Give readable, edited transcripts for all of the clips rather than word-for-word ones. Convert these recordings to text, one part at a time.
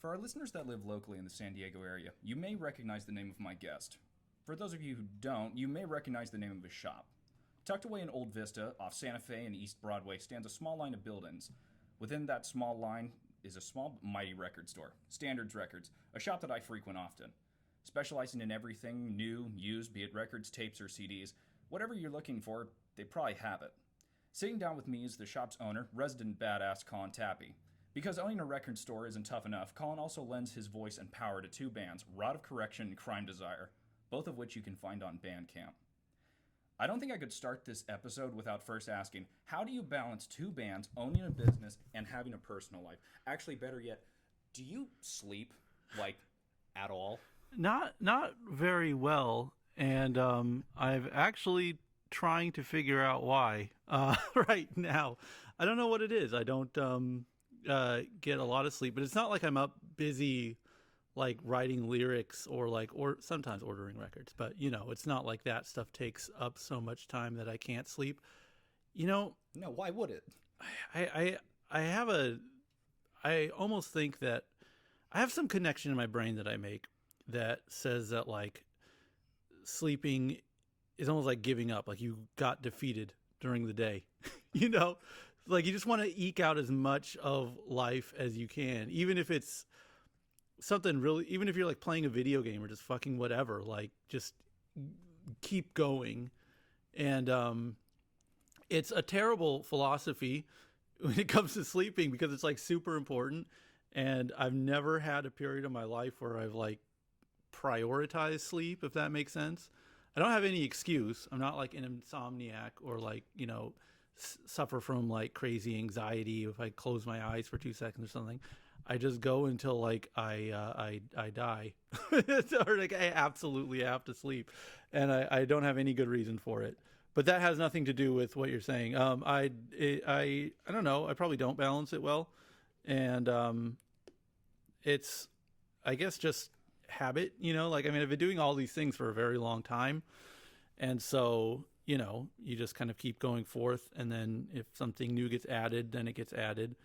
For our listeners that live locally in the San Diego area, you may recognize the name of my guest. For those of you who don't, you may recognize the name of his shop. Tucked away in Old Vista, off Santa Fe and East Broadway, stands a small line of buildings. Within that small line is a small, mighty record store, Standards Records, a shop that I frequent often. Specializing in everything new, used, be it records, tapes, or CDs, whatever you're looking for, they probably have it. Sitting down with me is the shop's owner, resident badass Colin Tappe. Because owning a record store isn't tough enough, Colin also lends his voice and power to two bands, Rod of Correction and Crime Desire, both of which you can find on Bandcamp. I don't think I could start this episode without first asking, how do you balance two bands, owning a business, and having a personal life? Actually, better yet, do you sleep, like, at all? Not very well, and I've actually trying to figure out why right now. I don't know what it is. I don't get a lot of sleep, but it's not like I'm up busy like writing lyrics or sometimes ordering records, but it's not like that stuff takes up so much time that I can't sleep. No, why would it? I almost think that I have some connection in my brain that I make that says that like sleeping is almost like giving up, like you got defeated during the day. Like you just want to eke out as much of life as you can, even if it's something really, even if you're like playing a video game or just fucking whatever, like just keep going. And it's a terrible philosophy when it comes to sleeping because it's like super important. And I've never had a period of my life where I've like prioritized sleep, if that makes sense. I don't have any excuse. I'm not like an insomniac or like, suffer from like crazy anxiety if I close my eyes for 2 seconds or something. I just go until like I die, or like I absolutely have to sleep, and I don't have any good reason for it. But that has nothing to do with what you're saying. I don't know. I probably don't balance it well, and it's I guess just habit. Like I mean I've been doing all these things for a very long time, and so you just kind of keep going forth, and then if something new gets added, then it gets added.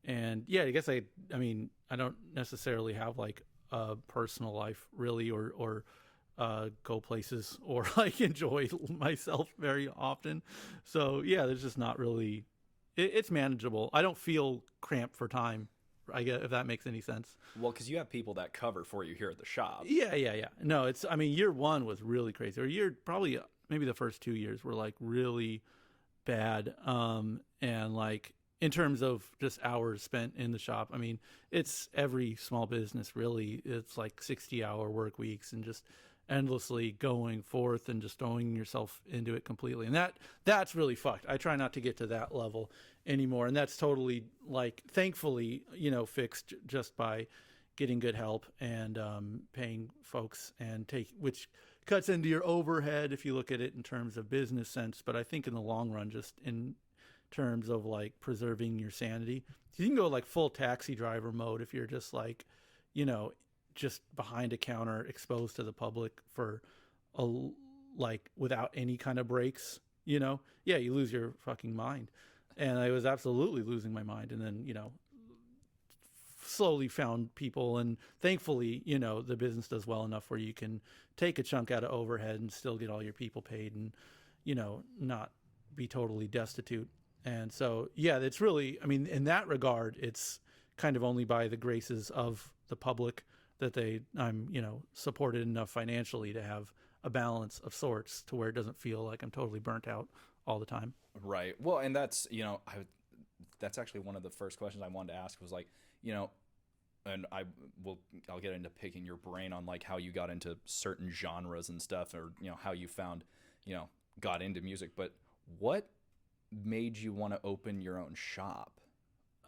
And yeah, I guess I don't necessarily have like a personal life really, or go places or like enjoy myself very often. So yeah, there's just not really, it's manageable. I don't feel cramped for time, I guess, if that makes any sense. Well, because you have people that cover for you here at the shop. Yeah. No, year one was really crazy. Or probably maybe the first 2 years were like really bad. And like in terms of just hours spent in the shop, I mean, it's every small business really. It's like 60-hour work weeks and just endlessly going forth and just throwing yourself into it completely. And that's really fucked. I try not to get to that level anymore. And that's totally like, thankfully, fixed just by getting good help and paying folks which cuts into your overhead if you look at it in terms of business sense. But I think in the long run, just in terms of like preserving your sanity, you can go like full taxi driver mode if you're just like, just behind a counter exposed to the public for like without any kind of breaks, yeah, you lose your fucking mind. And I was absolutely losing my mind. And then, slowly found people, and thankfully, the business does well enough where you can take a chunk out of overhead and still get all your people paid and, not be totally destitute. And so, yeah, it's really, I mean, in that regard, it's kind of only by the graces of the public that I'm, supported enough financially to have a balance of sorts to where it doesn't feel like I'm totally burnt out all the time. Right. Well, and that's, that's actually one of the first questions I wanted to ask was like, and I'll get into picking your brain on like how you got into certain genres and stuff, or, how you found, got into music, but what made you want to open your own shop?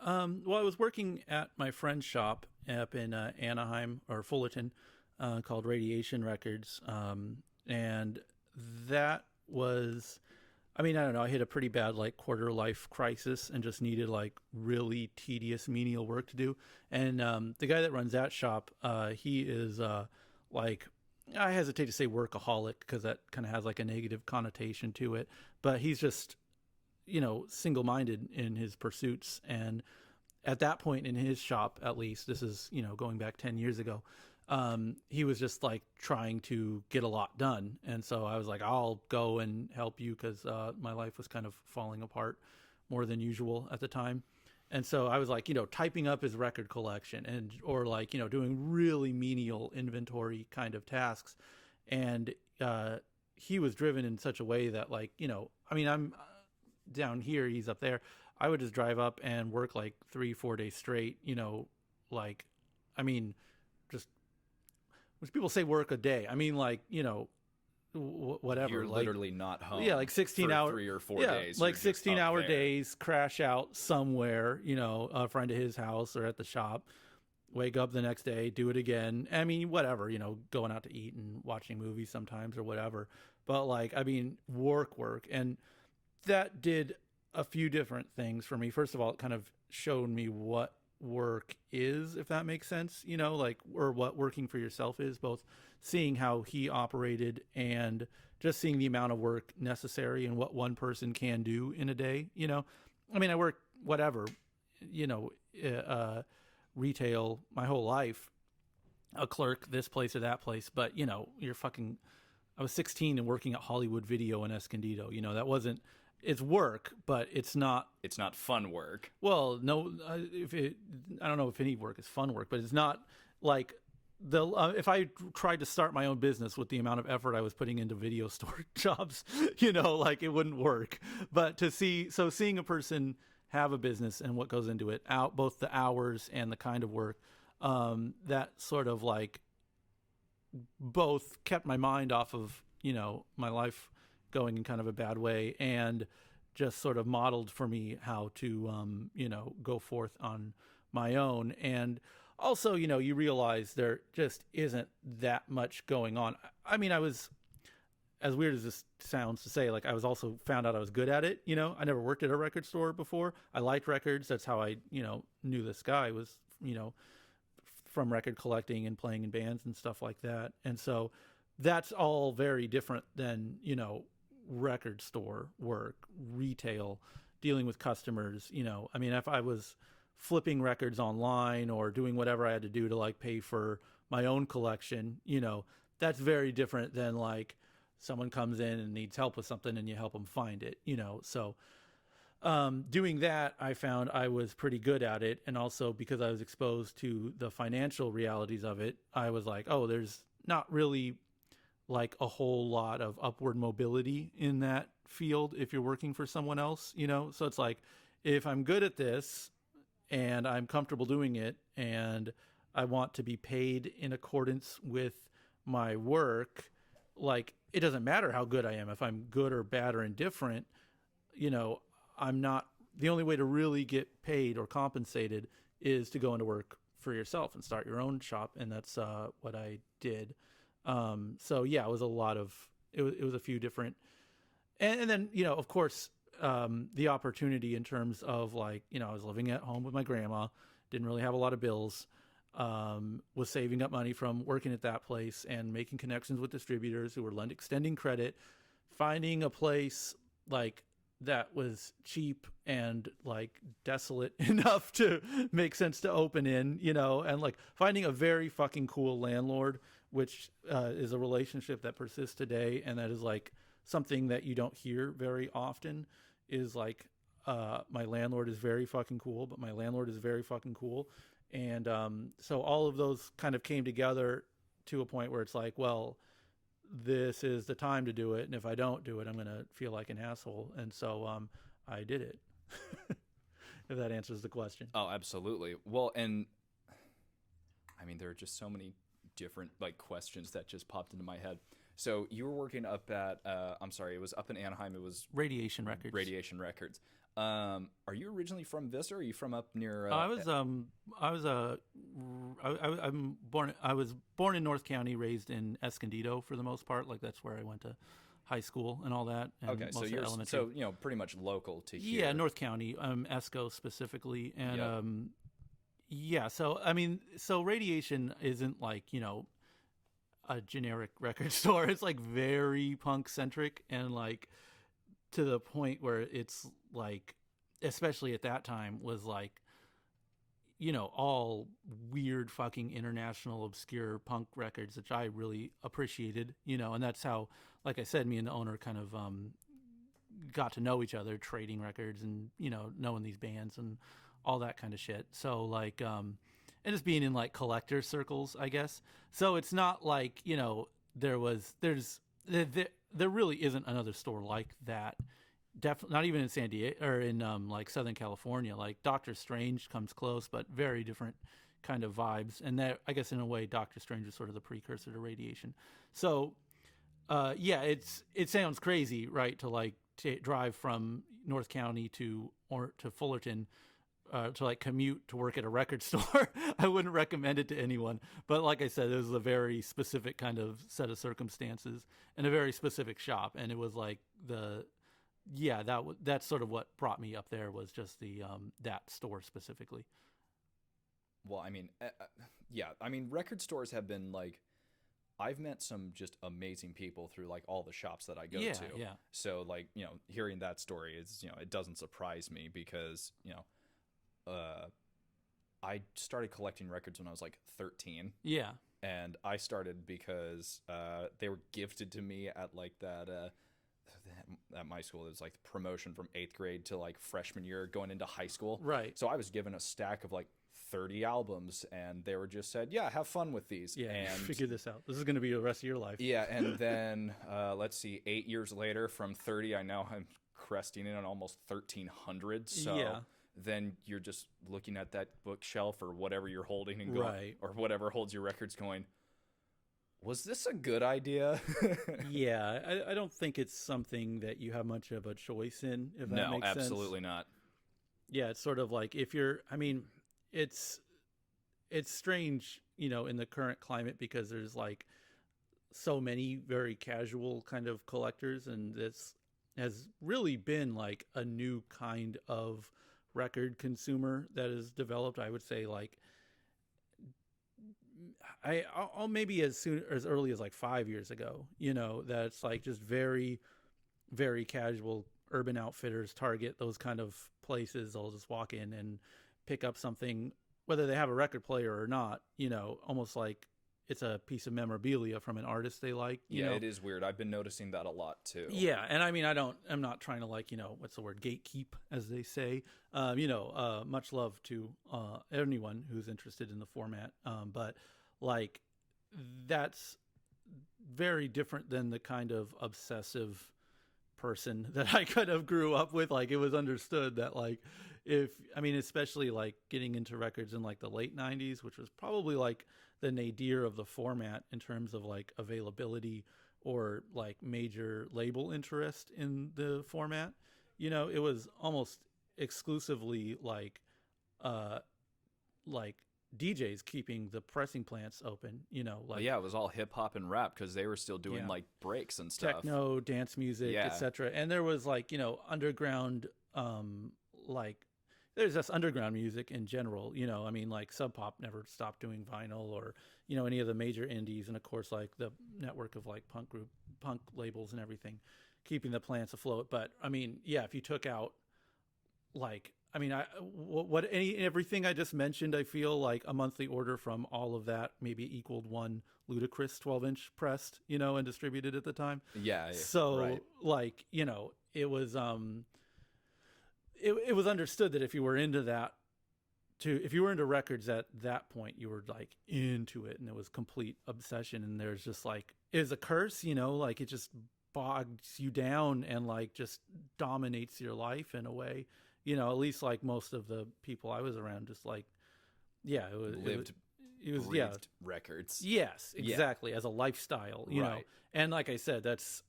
Well, I was working at my friend's shop up in Anaheim or Fullerton, called Radiation Records. And that was, I don't know, I hit a pretty bad like quarter life crisis and just needed like really tedious menial work to do. And the guy that runs that shop, he is like, I hesitate to say workaholic because that kind of has like a negative connotation to it, but he's just, single-minded in his pursuits. And at that point in his shop, at least, this is, going back 10 years ago, he was just like trying to get a lot done. And so I was like, I'll go and help you because my life was kind of falling apart more than usual at the time. And so I was like, typing up his record collection or like, doing really menial inventory kind of tasks. And he was driven in such a way that like, I'm down here, he's up there. I would just drive up and work like 3-4 days straight, just when people say work a day, I mean, like, whatever. You're like, literally not home. Yeah, like 16 for hour 3 or 4 days. Like You're just 16-hour up there. days, crash out somewhere, a friend of his house or at the shop, wake up the next day, do it again. I mean, whatever, going out to eat and watching movies sometimes or whatever. But like, I mean, work. And that did a few different things for me. First of all, it kind of showed me what work is, if that makes sense, or what working for yourself is, both seeing how he operated and just seeing the amount of work necessary and what one person can do in a day. I mean, I work whatever, retail my whole life, a clerk, this place or that place, but I was 16 and working at Hollywood Video in Escondido. It's work, but it's not fun work. Well, no, I don't know if any work is fun work, but it's not like if I tried to start my own business with the amount of effort I was putting into video store jobs, like it wouldn't work. But seeing a person have a business and what goes into it, out both the hours and the kind of work, that sort of like both kept my mind off of, my life going in kind of a bad way, and just sort of modeled for me how to, go forth on my own. And also, you realize there just isn't that much going on. I mean, I was, as weird as this sounds to say, like I was also found out I was good at it. I never worked at a record store before. I liked records. That's how I, knew this guy was, from record collecting and playing in bands and stuff like that. And so that's all very different than, record store work, retail, dealing with customers. I mean, if I was flipping records online or doing whatever I had to do to like pay for my own collection, that's very different than like someone comes in and needs help with something and you help them find it, so doing that, I found I was pretty good at it. And also because I was exposed to the financial realities of it, I was like, oh, there's not really like a whole lot of upward mobility in that field if you're working for someone else, so it's like, if I'm good at this and I'm comfortable doing it and I want to be paid in accordance with my work, like it doesn't matter how good I am. If I'm good or bad or indifferent, I'm not, the only way to really get paid or compensated is to go into work for yourself and start your own shop. And that's what I did. So yeah, it was a lot of, it was a few different, and then, of course, the opportunity in terms of like, I was living at home with my grandma, didn't really have a lot of bills, was saving up money from working at that place and making connections with distributors who were extending credit, finding a place like that was cheap and like desolate enough to make sense to open in, and like finding a very fucking cool landlord, which is a relationship that persists today. And that is like something that you don't hear very often, is like, my landlord is very fucking cool, but my landlord is very fucking cool. And so all of those kind of came together to a point where it's like, well, this is the time to do it. And if I don't do it, I'm going to feel like an asshole. And so I did it. If that answers the question. Oh, absolutely. Well, and I mean, there are just so many different like questions that just popped into my head. So you were working up at, I'm sorry, it was up in Anaheim. It was Radiation Records. Radiation Records. Are you originally from Vista, or are you from up near? I was born in North County, raised in Escondido for the most part. Like that's where I went to high school and all that. And okay, so you're pretty much local to here. Yeah, North County, Esco specifically, and yeah. So I mean, so Radiation isn't like a generic record store. It's like very punk centric and like to the point where it's like, especially at that time, was like all weird fucking international obscure punk records, which I really appreciated, and that's how, like I said, me and the owner kind of got to know each other, trading records and, knowing these bands and all that kind of shit. So like, and just being in like collector circles, I guess. So it's not like, there really isn't another store like that. Definitely not even in San Diego or in like Southern California. Like Doctor Strange comes close, but very different kind of vibes. And that, I guess, in a way, Doctor Strange is sort of the precursor to Radiation. So, it sounds crazy, right? To like drive from North County to Fullerton to like commute to work at a record store. I wouldn't recommend it to anyone. But like I said, it was a very specific kind of set of circumstances and a very specific shop. And it was like that's sort of what brought me up there, was just the that store specifically. Well, I mean, record stores have been like, I've met some just amazing people through like all the shops that I go to. Yeah. So like, hearing that story is, it doesn't surprise me because, I started collecting records when I was like 13. Yeah. And I started because they were gifted to me at like that at my school. It was like the promotion from 8th grade to like freshman year going into high school. Right. So I was given a stack of like 30 albums, and they were just said, yeah, have fun with these. Yeah, and figure this out. This is going to be the rest of your life. Yeah, and then let's see, 8 years later, from 30, I'm cresting in on almost 1,300. So yeah. Then you're just looking at that bookshelf or whatever you're holding and going, right. or whatever holds your records, going, was this a good idea? Yeah, I don't think it's something that you have much of a choice in, if that makes sense. No, absolutely not. Yeah, it's sort of like it's strange, in the current climate, because there's like so many very casual kind of collectors, and this has really been like a new kind of record consumer that is developed. I would say like I'll maybe as early as like 5 years ago, that's like just very, very casual Urban Outfitters, Target, those kind of places. I'll just walk in and pick up something, whether they have a record player or not, almost like it's a piece of memorabilia from an artist they like. You know? It is weird. I've been noticing that a lot too. Yeah. And I mean, I'm not trying to like, what's the word? Gatekeep, as they say. Much love to anyone who's interested in the format. But like, that's very different than the kind of obsessive person that I kind of grew up with. Like, it was understood that like, especially like getting into records in like the late 90s, which was probably like the nadir of the format in terms of like availability or like major label interest in the format. It was almost exclusively like DJs keeping the pressing plants open, like, it was all hip hop and rap because they were still doing like breaks and stuff, techno, dance music, etc. And there was like, underground, like there's just underground music in general, like Sub Pop never stopped doing vinyl, or, any of the major indies. And of course, like the network of like punk labels and everything, keeping the plants afloat. But if you took out like, everything I just mentioned, I feel like a monthly order from all of that maybe equaled one Ludacris 12-inch pressed, and distributed at the time. Yeah. So right. like, it was, it was understood that if you were into that, if you were into records at that point, you were like into it, and it was complete obsession. And there's just like, it's a curse, like it just bogs you down and like just dominates your life in a way. At least like most of the people I was around, just like, it was records. Yes, exactly. As a lifestyle, you know? And like I said, that's,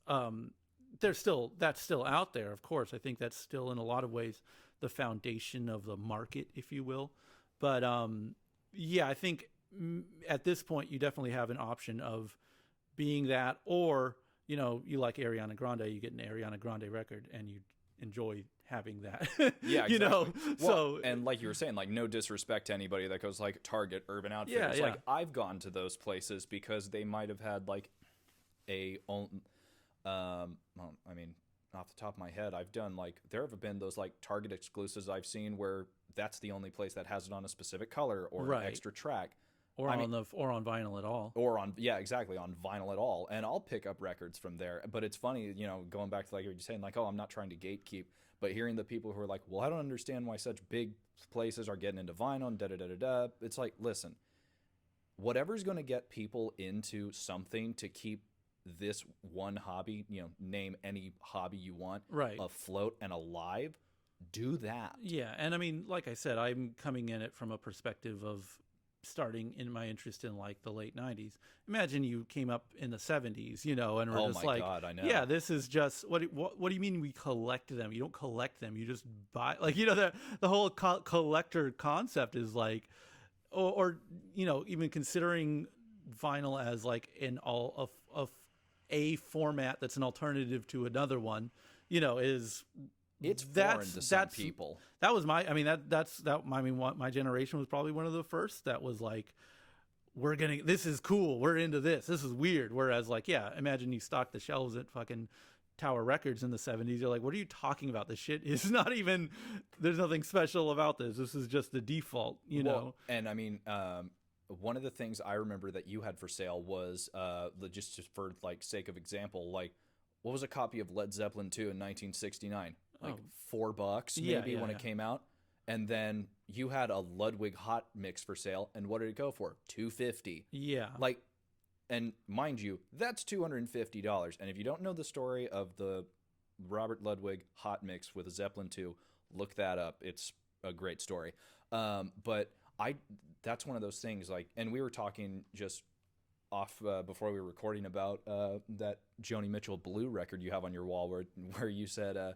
that's still out there. Of course, I think that's still in a lot of ways the foundation of the market, if you will. But, I think at this point you definitely have an option of being that, or, you like Ariana Grande, you get an Ariana Grande record and you enjoy having that. Yeah, exactly. And like you were saying, like, no disrespect to anybody that goes like Target, Urban Outfitters. Yeah. Like, I've gone to those places because they might have had like off the top of my head, I've done like, there have been those like Target exclusives I've seen where that's the only place that has it on a specific color or Right. an extra track. Or I on mean- or on vinyl at all. Or on, yeah, exactly, on vinyl at all. And I'll pick up records from there. But it's funny, going back to like what you're saying, like, oh, I'm not trying to gatekeep. But hearing the people who are like, well, I don't understand why such big places are getting into vinyl and da-da-da-da-da. It's like, listen, whatever's going to get people into something to keep this one hobby, name any hobby you want, Right. afloat and alive, do that. Yeah, and I mean, like I said, I'm coming in it from a perspective of starting in my interest in like the late 90s. Imagine you came up in the 70s, and we're Oh just my like, God, I know. yeah, this is just what do you mean we collect them? You don't collect them, you just buy, like, the whole collector concept is like, or even considering vinyl as like in all of a format that's an alternative to another one, is It's foreign to some people. That was my, I mean, my generation was probably one of the first that was like, this is cool. We're into this. This is weird. Whereas like, yeah, imagine you stock the shelves at fucking Tower Records in the 70s. You're like, what are you talking about? This shit is not even, there's nothing special about this. This is just the default, know? And I mean, one of the things I remember that you had for sale was, just for like sake of example, like, what was a copy of Led Zeppelin 2 in 1969? Like $4 maybe when it came out. And then you had a Ludwig hot mix for sale, and what did it go for? $250. Yeah. Like, and mind you, that's $250. And if you don't know the story of the Robert Ludwig hot mix with a Zeppelin 2, look that up. It's a great story. But that's one of those things, like, and we were talking just off before we were recording about that Joni Mitchell Blue record you have on your wall where you said,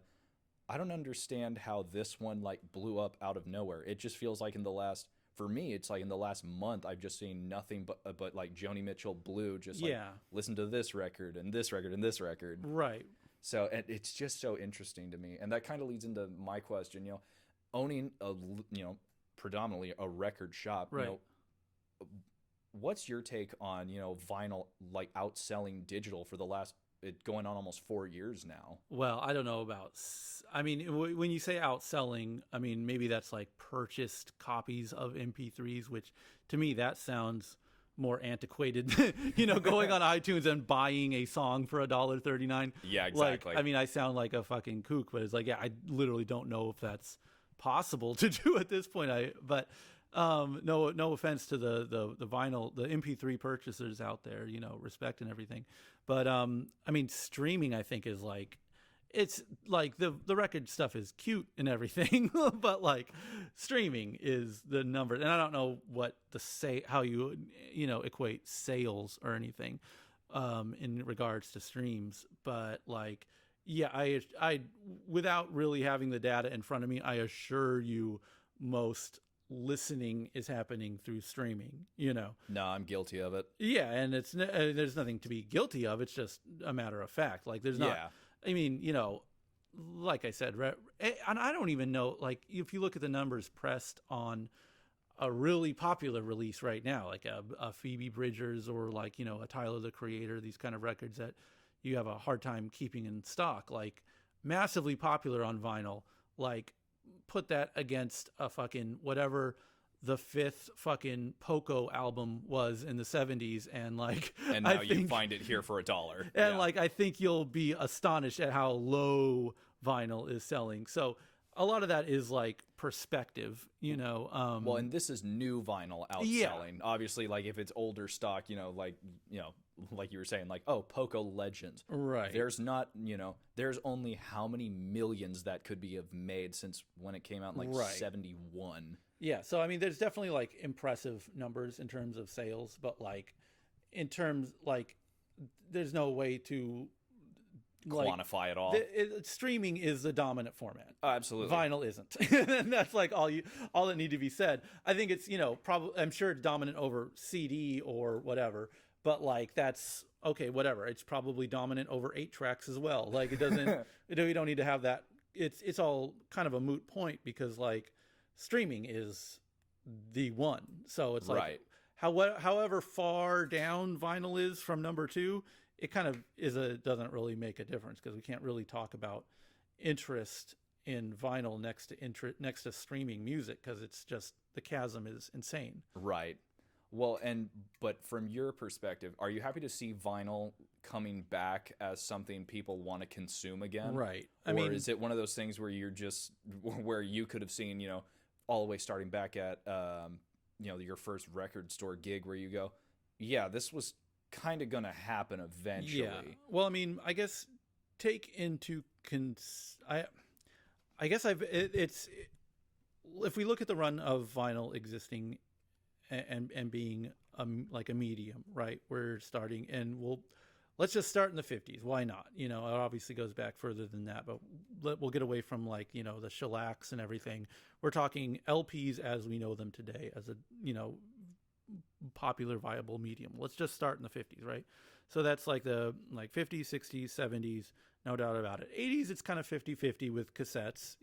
I don't understand how this one like blew up out of nowhere. It just feels like for me, it's like in the last month, I've just seen nothing but like Joni Mitchell Blue, just like listen to this record and this record and this record. Right. So it's just so interesting to me. And that kind of leads into my question, owning predominantly a record shop, right. What's your take on, vinyl like outselling digital for the last, going on almost 4 years now? Well, I don't know about, I mean, when you say outselling, I mean, maybe that's like purchased copies of MP3s, which to me, that sounds more antiquated, going on iTunes and buying a song for $1.39. Yeah, exactly. Like, I mean, I sound like a fucking kook, but it's like, yeah, I literally don't know if that's possible to do at this point. No offense to the vinyl, the MP3 purchasers out there, respect and everything. But, I mean, streaming, I think is like, it's like the record stuff is cute and everything, but like streaming is the number. And I don't know how you equate sales or anything, in regards to streams, but like, yeah, I without really having the data in front of me, I assure you most listening is happening through streaming, No, I'm guilty of it. Yeah, and there's nothing to be guilty of. It's just a matter of fact. Like there's not. Yeah. I mean, like I said, and I don't even know. Like if you look at the numbers pressed on a really popular release right now, like a Phoebe Bridgers or like a Tyler the Creator, these kind of records that you have a hard time keeping in stock, like massively popular on vinyl, like. Put that against a fucking whatever the fifth fucking Poco album was in the 70s, and like, and now you find it here for $1. And like, I think you'll be astonished at how low vinyl is selling. So a lot of that is like perspective, well, and this is new vinyl outselling. Yeah. Obviously, like if it's older stock, like you were saying, like, oh, Poco Legends. Right. There's not, there's only how many millions that could be have made since when it came out in like 71. Yeah. So, I mean, there's definitely like impressive numbers in terms of sales, but like in terms, like there's no way to quantify it all. Streaming is the dominant format. Absolutely. Vinyl isn't. And that's like all that need to be said. I think it's, probably, I'm sure it's dominant over CD or whatever, but like that's okay, whatever. It's probably dominant over 8 tracks as well. Like it doesn't, you don't need to have that. It's all kind of a moot point because like streaming is the one. So it's like, right. However far down vinyl is from number 2, it kind of doesn't really make a difference because we can't really talk about interest in vinyl next to streaming music, because it's just, the chasm is insane. Right. Well, but from your perspective, are you happy to see vinyl coming back as something people want to consume again? Right. Or is it one of those things where where you could have seen, all the way starting back at, your first record store gig where you go, yeah, this was kind of going to happen eventually. Yeah. Well, I guess take into I guess if we look at the run of vinyl existing and being like a medium, right? We're starting, and let's just start in the 50s. Why not? It obviously goes back further than that, but we'll get away from the shellacs and everything. We're talking LPs as we know them today, as a, popular viable medium. Let's just start in the 50s, right? So that's like the 50s, 60s, 70s, no doubt about it. 80s, it's kind of 50-50 with cassettes,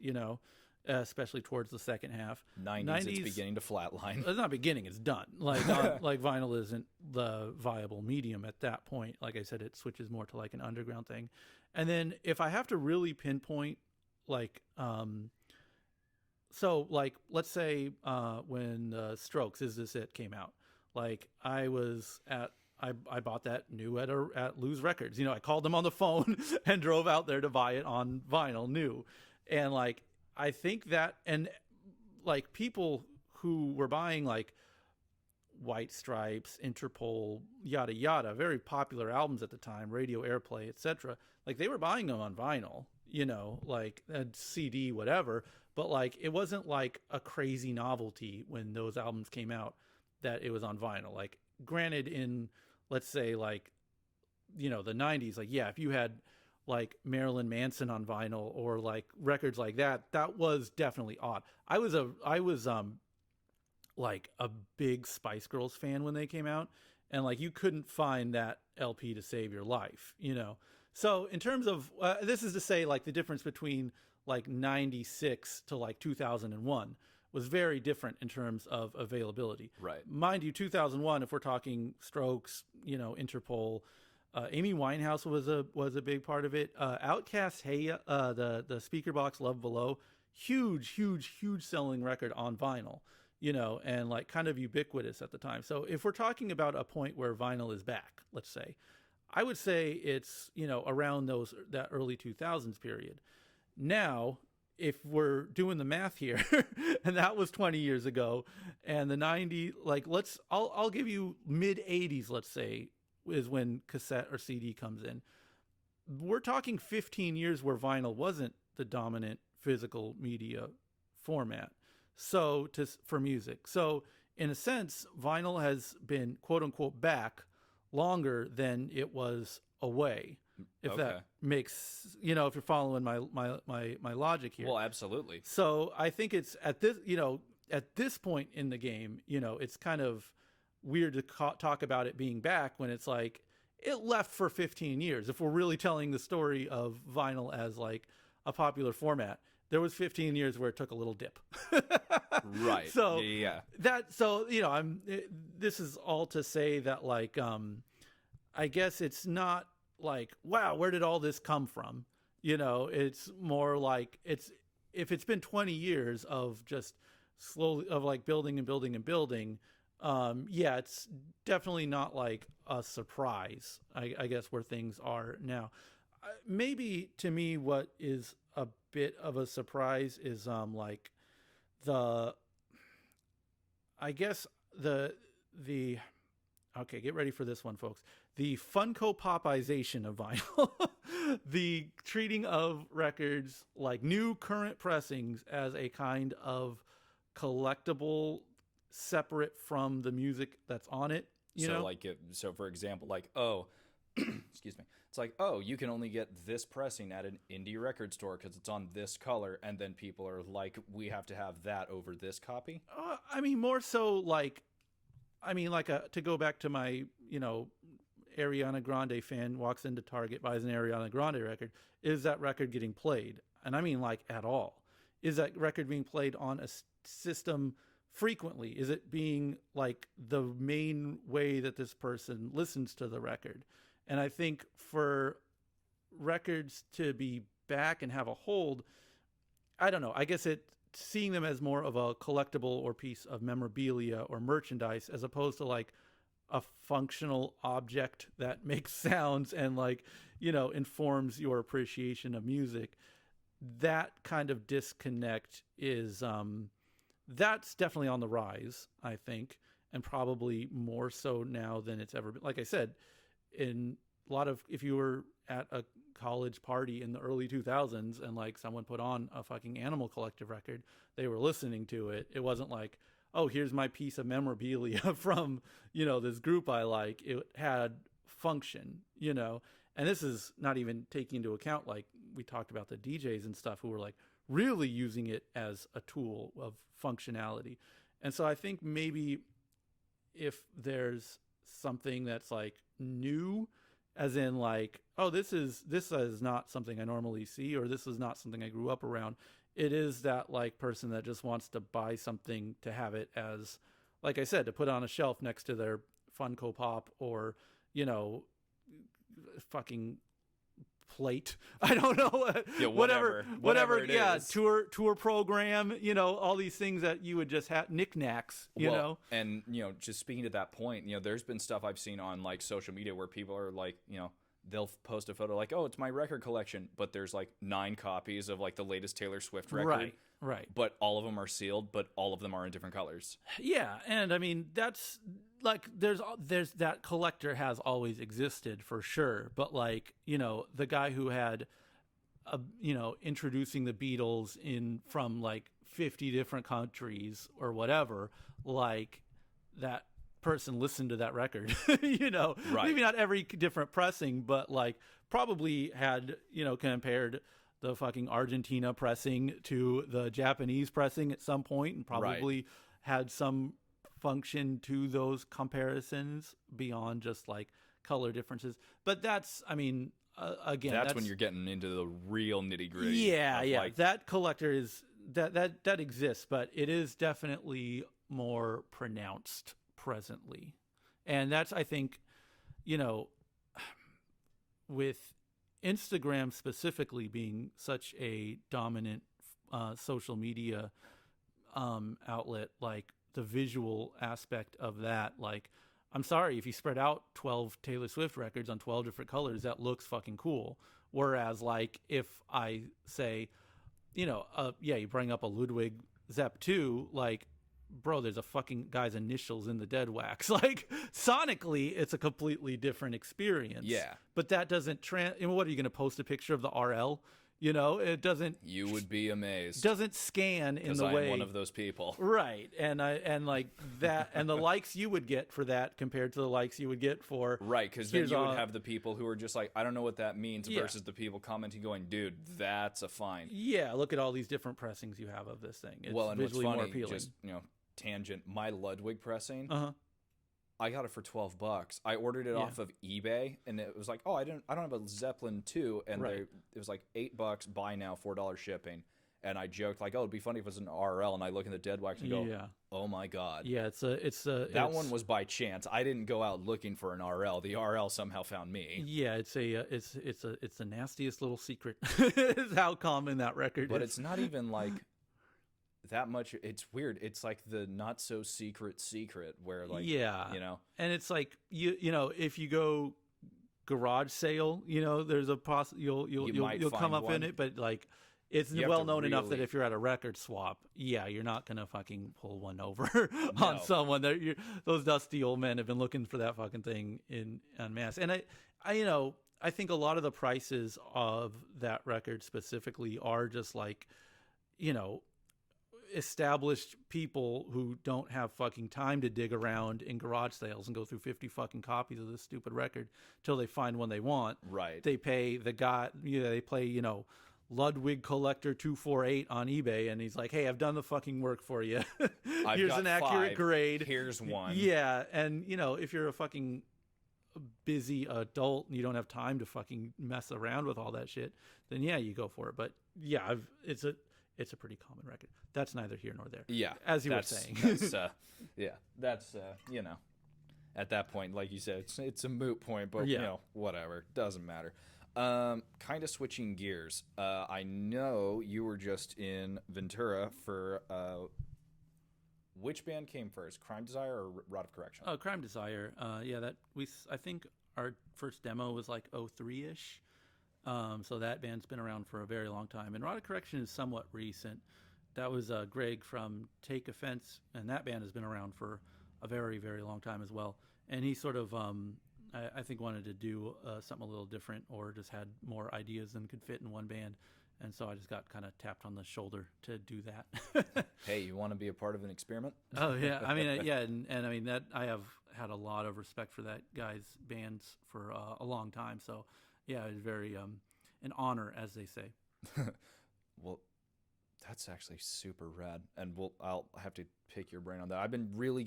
especially towards the second half. 90s, it's beginning to flatline. It's not beginning, it's done. Like vinyl isn't the viable medium at that point. Like I said, it switches more to like an underground thing. And then if I have to really pinpoint, so like, let's say when Strokes, Is This It came out, like I bought that new at Lose Records. I called them on the phone and drove out there to buy it on vinyl new. And like, I think that, and like people who were buying like White Stripes, Interpol, yada yada, very popular albums at the time, radio airplay, etc., like they were buying them on vinyl, like a CD, whatever. But like, it wasn't like a crazy novelty when those albums came out that it was on vinyl. Like, granted, in, let's say, like, the 90s, like, yeah, if you had like Marilyn Manson on vinyl or like records like that, that was definitely odd. I was like a big Spice Girls fan when they came out, and like you couldn't find that LP to save your life, So in terms of this is to say, like, the difference between like 96 to like 2001 was very different in terms of availability. Right. Mind you, 2001, if we're talking Strokes, Interpol, Amy Winehouse was a big part of it. Outkast, Hey, the speaker box, Love Below, huge selling record on vinyl, and like kind of ubiquitous at the time. So if we're talking about a point where vinyl is back, let's say, I would say it's, around that early 2000s period. Now, if we're doing the math here, and that was 20 years ago, and the 90s, like, I'll give you mid 80s, let's say, is when cassette or CD comes in. We're talking 15 years where vinyl wasn't the dominant physical media format. So for music. So in a sense, vinyl has been quote unquote back longer than it was away. If that makes, if you're following my logic here. Well, absolutely. So I think it's at this point in the game, it's kind of weird to talk about it being back when it's like it left for 15 years. If we're really telling the story of vinyl as like a popular format, there was 15 years where it took a little dip. Right. So yeah. This is all to say that like, I guess it's not like, wow, where did all this come from? It's more like if it's been 20 years of just slowly of like building and building and building, yeah, it's definitely not like a surprise, I guess, where things are now. Maybe to me, what is a bit of a surprise is like okay, get ready for this one, folks. The Funko Popization of vinyl, the treating of records like new current pressings as a kind of collectible separate from the music that's on it. So for example, like, excuse me. It's like, you can only get this pressing at an indie record store because it's on this color, and then people are like, we have to have that over this copy. More so like, to go back to my, Ariana Grande fan walks into Target, buys an Ariana Grande record. Is that record getting played? And I mean, like, at all. Is that record being played on a system frequently? Is it being like the main way that this person listens to the record? And I think for records to be back and have a hold, I don't know. I guess seeing them as more of a collectible or piece of memorabilia or merchandise as opposed to like a functional object that makes sounds and like, informs your appreciation of music. That kind of disconnect is that's definitely on the rise, I think, and probably more so now than it's ever been. Like I said, in a lot of, if you were at a college party in the early 2000s and like someone put on a fucking Animal Collective record, they were listening to it. It wasn't like, oh, here's my piece of memorabilia from, this group I like. It had function, and this is not even taking into account, like we talked about the DJs and stuff who were like really using it as a tool of functionality. And so I think maybe if there's something that's like new, as in like, oh, this is not something I normally see, or this is not something I grew up around. It is that like person that just wants to buy something to have it as, like I said, to put on a shelf next to their Funko Pop or, fucking plate. I don't know. Yeah, whatever it yeah, is. tour program, all these things that you would just have, knickknacks, know. And, just speaking to that point, there's been stuff I've seen on like social media where people are like, they'll post a photo like, oh, it's my record collection, but there's like 9 copies of like the latest Taylor Swift record. Right. But all of them are sealed, but all of them are in different colors. Yeah, and I mean that's like there's that collector has always existed for sure, but like, the guy who had introducing the Beatles from like 50 different countries or whatever, like that person listened to that record, Right. Maybe not every different pressing, but like probably had, compared the fucking Argentina pressing to the Japanese pressing at some point, and probably had some function to those comparisons beyond just like color differences. But that's, I mean, again, that's when you're getting into the real nitty gritty. Yeah. Like, that collector is that exists, but it is definitely more pronounced presently. And that's, I think, with Instagram specifically being such a dominant social media outlet, like the visual aspect of that, like, I'm sorry, if you spread out 12 Taylor Swift records on 12 different colors, that looks fucking cool. Whereas like if I say, you bring up a Ludwig Zepp 2, like, bro, there's a fucking guy's initials in the dead wax. Like, sonically, it's a completely different experience. Yeah. But that doesn't what are you going to post a picture of the RL? It doesn't. You would be amazed. Doesn't scan in the way. I'm one of those people. Right, and like that, and the likes you would get for that compared to the likes you would get for. Right, because then you would have the people who are just like, I don't know what that means, versus the people commenting going, dude, that's a find. Yeah, look at all these different pressings you have of this thing. It's and visually what's funny, more appealing. just tangent, my Ludwig pressing. Uh-huh. I got it for $12. I ordered it off of eBay, and it was like, oh, I don't have a Zeppelin 2, and it was like $8, buy now, $4 shipping. And I joked like, oh, it'd be funny if it was an RL, and I look in the dead wax and go, oh my god. Yeah, that one was by chance. I didn't go out looking for an RL. The RL somehow found me. Yeah, it's the nastiest little secret. Is how common that record is. But it's not even like that much. It's weird. It's like the not so secret where like, and it's like if you go garage sale, there's a you'll come up in it, but like it's well known enough that if you're at a record swap, you're not gonna fucking pull one over on someone. Those dusty old men have been looking for that fucking thing en masse. And I think a lot of the prices of that record specifically are just like, established people who don't have fucking time to dig around in garage sales and go through 50 fucking copies of this stupid record till they find one they want. Right. They pay the guy, they play, Ludwig Collector 248 on eBay, and he's like, hey, I've done the fucking work for you. Here's an accurate grade. Here's one. Yeah. And if you're a fucking busy adult and you don't have time to fucking mess around with all that shit, then you go for it. But it's a pretty common record. That's neither here nor there. Yeah. As you were saying. That's at that point, like you said, it's a moot point, but whatever. Doesn't matter. Kind of switching gears. I know you were just in Ventura for which band came first, Crime Desire or Rod of Correction? Oh, Crime Desire. I think our first demo was like 03-ish. So that band's been around for a very long time. And Rod of Correction is somewhat recent. That was Greg from Take Offense, and that band has been around for a very, very long time as well. And he sort of, I think, wanted to do something a little different, or just had more ideas than could fit in one band. And so I just got kind of tapped on the shoulder to do that. Hey, you want to be a part of an experiment? Oh yeah, I mean, yeah, and I mean that I have had a lot of respect for that guy's bands for a long time. So yeah, it was very an honor, as they say. Well, that's actually super rad, and I'll have to pick your brain on that. I've been really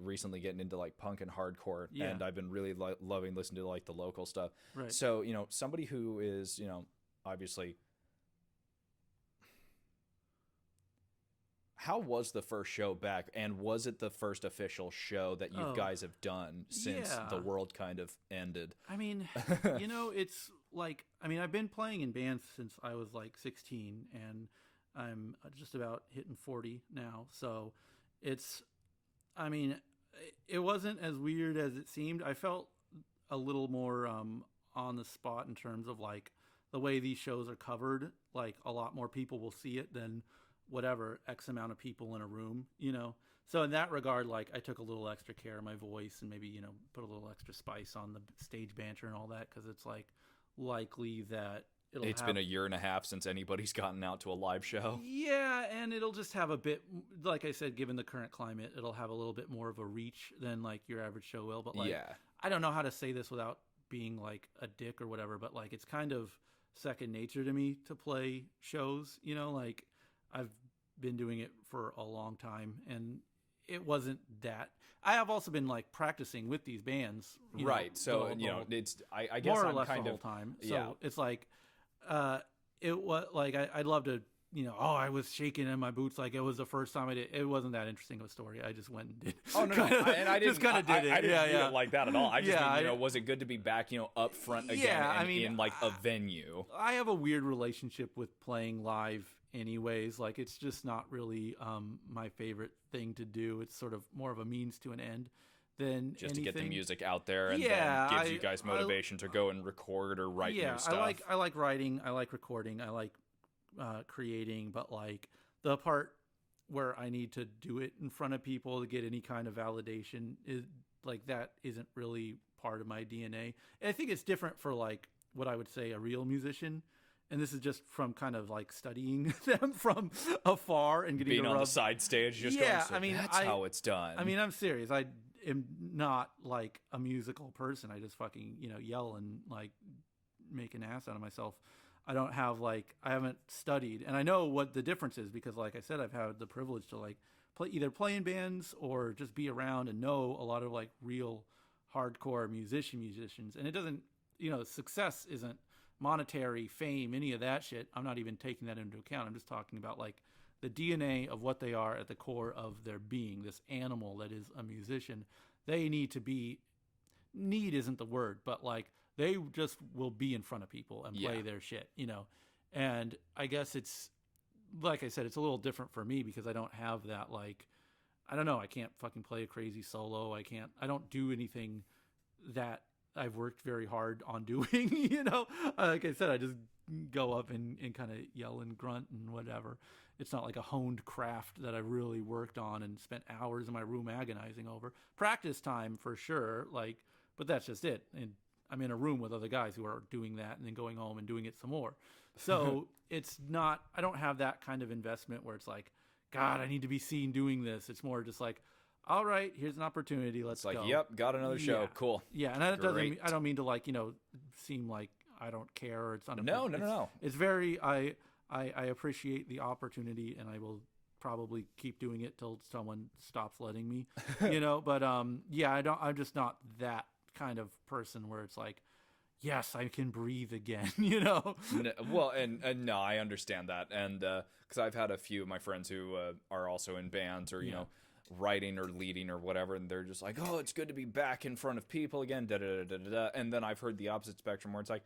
recently getting into like punk and hardcore, and I've been really loving listening to like the local stuff. Right. So somebody who is obviously. How was the first show back, and was it the first official show that you guys have done since the world kind of ended? I mean, it's like, I've been playing in bands since I was like 16, and I'm just about hitting 40 now. So it wasn't as weird as it seemed. I felt a little more on the spot in terms of like the way these shows are covered. Like a lot more people will see it than whatever X amount of people in a room, So in that regard, like I took a little extra care of my voice and maybe, put a little extra spice on the stage banter and all that. Cause it's like likely that it's been a year and a half since anybody's gotten out to a live show. Yeah. And it'll just have a bit, like I said, given the current climate, it'll have a little bit more of a reach than like your average show will. But like, I don't know how to say this without being like a dick or whatever, but like, it's kind of second nature to me to play shows, like I've been doing it for a long time, and it wasn't that. I have also been like practicing with these bands, right? So it's I guess more or I'm less kind the of whole time. So it's like, it was like I'd love to, I was shaking in my boots like it was the first time I did. It wasn't that interesting of a story. I just went and did. Oh no, and I didn't just kind of did it. I didn't do it like that at all. I just mean, was it good to be back, up front again in like a venue? I have a weird relationship with playing live. Anyways, like it's just not really my favorite thing to do. It's sort of more of a means to an end than just anything. to get the music out there, and then gives you guys motivation to go and record or write new stuff. I like writing, I like recording, I like creating, but like the part where I need to do it in front of people to get any kind of validation is like that isn't really part of my DNA. And I think it's different for like what I would say a real musician. And this is just from kind of like studying them from afar and getting being on the side stage. Just going, that's how it's done. I'm serious. I am not like a musical person. I just fucking yell and like make an ass out of myself. I haven't studied, and I know what the difference is because, like I said, I've had the privilege to like play in bands or just be around and know a lot of like real hardcore musicians. And it doesn't, success isn't monetary, fame, any of that shit. I'm not even taking that into account. I'm just talking about like the DNA of what they are at the core of their being, this animal that is a musician. They need isn't the word, but like they just will be in front of people and play their shit, And I guess it's, like I said, it's a little different for me because I don't have that, like, I don't know, I can't fucking play a crazy solo. I don't do anything that I've worked very hard on doing, like I said, I just go up and kind of yell and grunt and whatever. It's not like a honed craft that I really worked on and spent hours in my room agonizing over. Practice time for sure, but that's just it. And I'm in a room with other guys who are doing that and then going home and doing it some more. So I don't have that kind of investment where it's like, God, I need to be seen doing this. It's more just like, all right, here's an opportunity. Let's go. Yep, got another show. Cool. Yeah, and that doesn't. I don't mean to seem like I don't care or it's unappreciated. No. It's very. I appreciate the opportunity, and I will probably keep doing it till someone stops letting me. But I'm just not that kind of person where it's like, yes, I can breathe again. Well, and no, I understand that, and because I've had a few of my friends who are also in bands or writing or leading or whatever, and they're just like, oh, it's good to be back in front of people again, and then I've heard the opposite spectrum where it's like,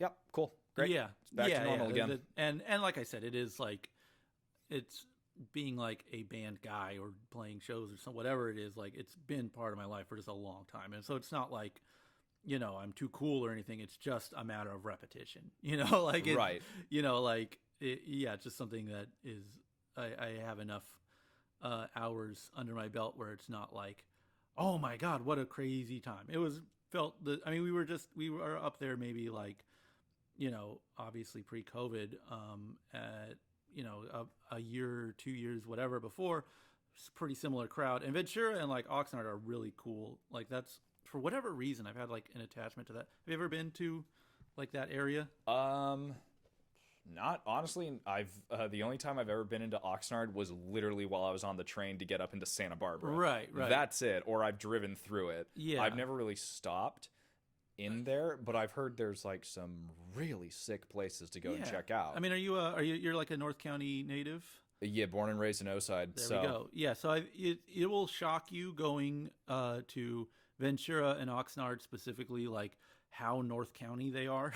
Yep, cool, great. Yeah, It's back to normal again. And like I said, it is like it's being like a band guy or playing shows or whatever it is. Like it's been part of my life for just a long time, and so it's not like I'm too cool or anything. It's just a matter of repetition. Like Right. It's just something that is I have enough hours under my belt where it's not like, oh my God, what a crazy time. It was we were up there maybe like, obviously pre-COVID, at, a year, 2 years, whatever before. It's a pretty similar crowd. And Ventura and like Oxnard are really cool. Like that's, for whatever reason, I've had like an attachment to that. Have you ever been to like that area? Not honestly. I've the only time I've ever been into Oxnard was literally while I was on the train to get up into Santa Barbara. Right. That's it. Or I've driven through it. Yeah. I've never really stopped in there, but I've heard there's like some really sick places to go and check out. I mean, you're like a North County native? Yeah, born and raised in Oside. There we go. Yeah, so it will shock you going to Ventura and Oxnard specifically, like how North County they are.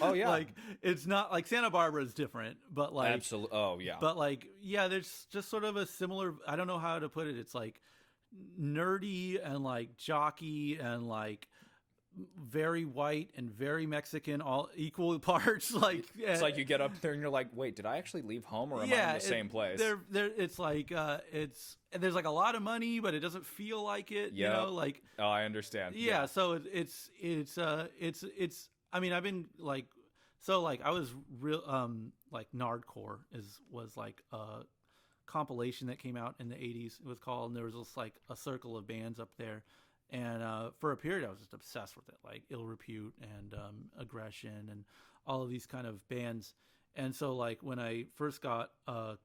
Oh yeah. Like it's not like Santa Barbara is different, but like absolutely. Oh yeah. But like there's just sort of a similar. I don't know how to put it. It's like nerdy and like jockey and like very white and very Mexican, all equal parts. Like it's like you get up there and you're like, wait, did I actually leave home or am I in the same place? It's like there's like a lot of money, but it doesn't feel like it. Yeah. Like oh, I understand. Yeah. So it's I mean, I've been like, so like I was real like Nardcore was like a compilation that came out in the 80s. It was called, and there was just like a circle of bands up there. And for a period, I was just obsessed with it, like Ill Repute and Aggression and all of these kind of bands. And so, like, when I first got a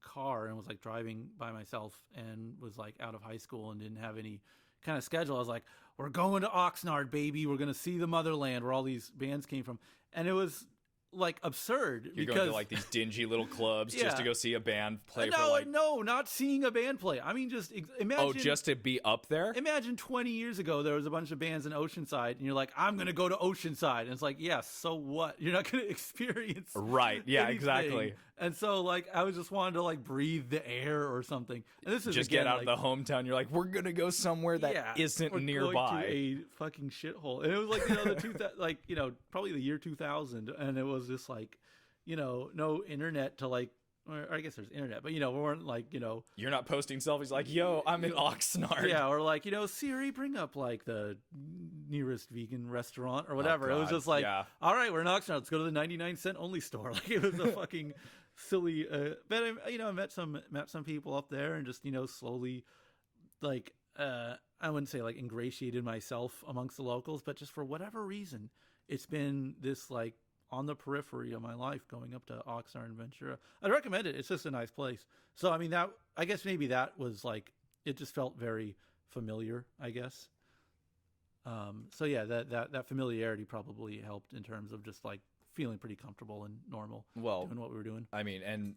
car and was, like, driving by myself and was, like, out of high school and didn't have any kind of schedule, I was like, we're going to Oxnard, baby. We're going to see the motherland where all these bands came from. And it was like absurd. You're going to like these dingy little clubs just to go see a band play. No, not seeing a band play. I mean, just imagine. Oh, just to be up there? Imagine 20 years ago there was a bunch of bands in Oceanside, and you're like, I'm going to go to Oceanside. And it's like, yeah, so what? You're not going to experience right. Yeah, anything. exactly. And so, like, I was just wanting to like breathe the air or something. And this is just again, get out of the hometown. You're like, we're going to go somewhere that isn't nearby. Going to a fucking shithole. And it was like, the probably the year 2000, and it was just like, no internet to like, or I guess there's internet, but we weren't like, you're not posting selfies like, yo, I'm in Oxnard. Yeah, or like, Siri, bring up like the nearest vegan restaurant or whatever. Oh, it was just like, all right, we're in Oxnard. Let's go to the 99-cent only store. Like it was a fucking silly. But I met some people up there and just slowly, like I wouldn't say like ingratiated myself amongst the locals, but just for whatever reason, it's been this like on the periphery of my life going up to Oxnard and Ventura. I'd recommend it. It's just a nice place. So, I mean, I guess maybe that was like, it just felt very familiar, I guess. So yeah, that familiarity probably helped in terms of just like feeling pretty comfortable and normal doing what we were doing. I mean, and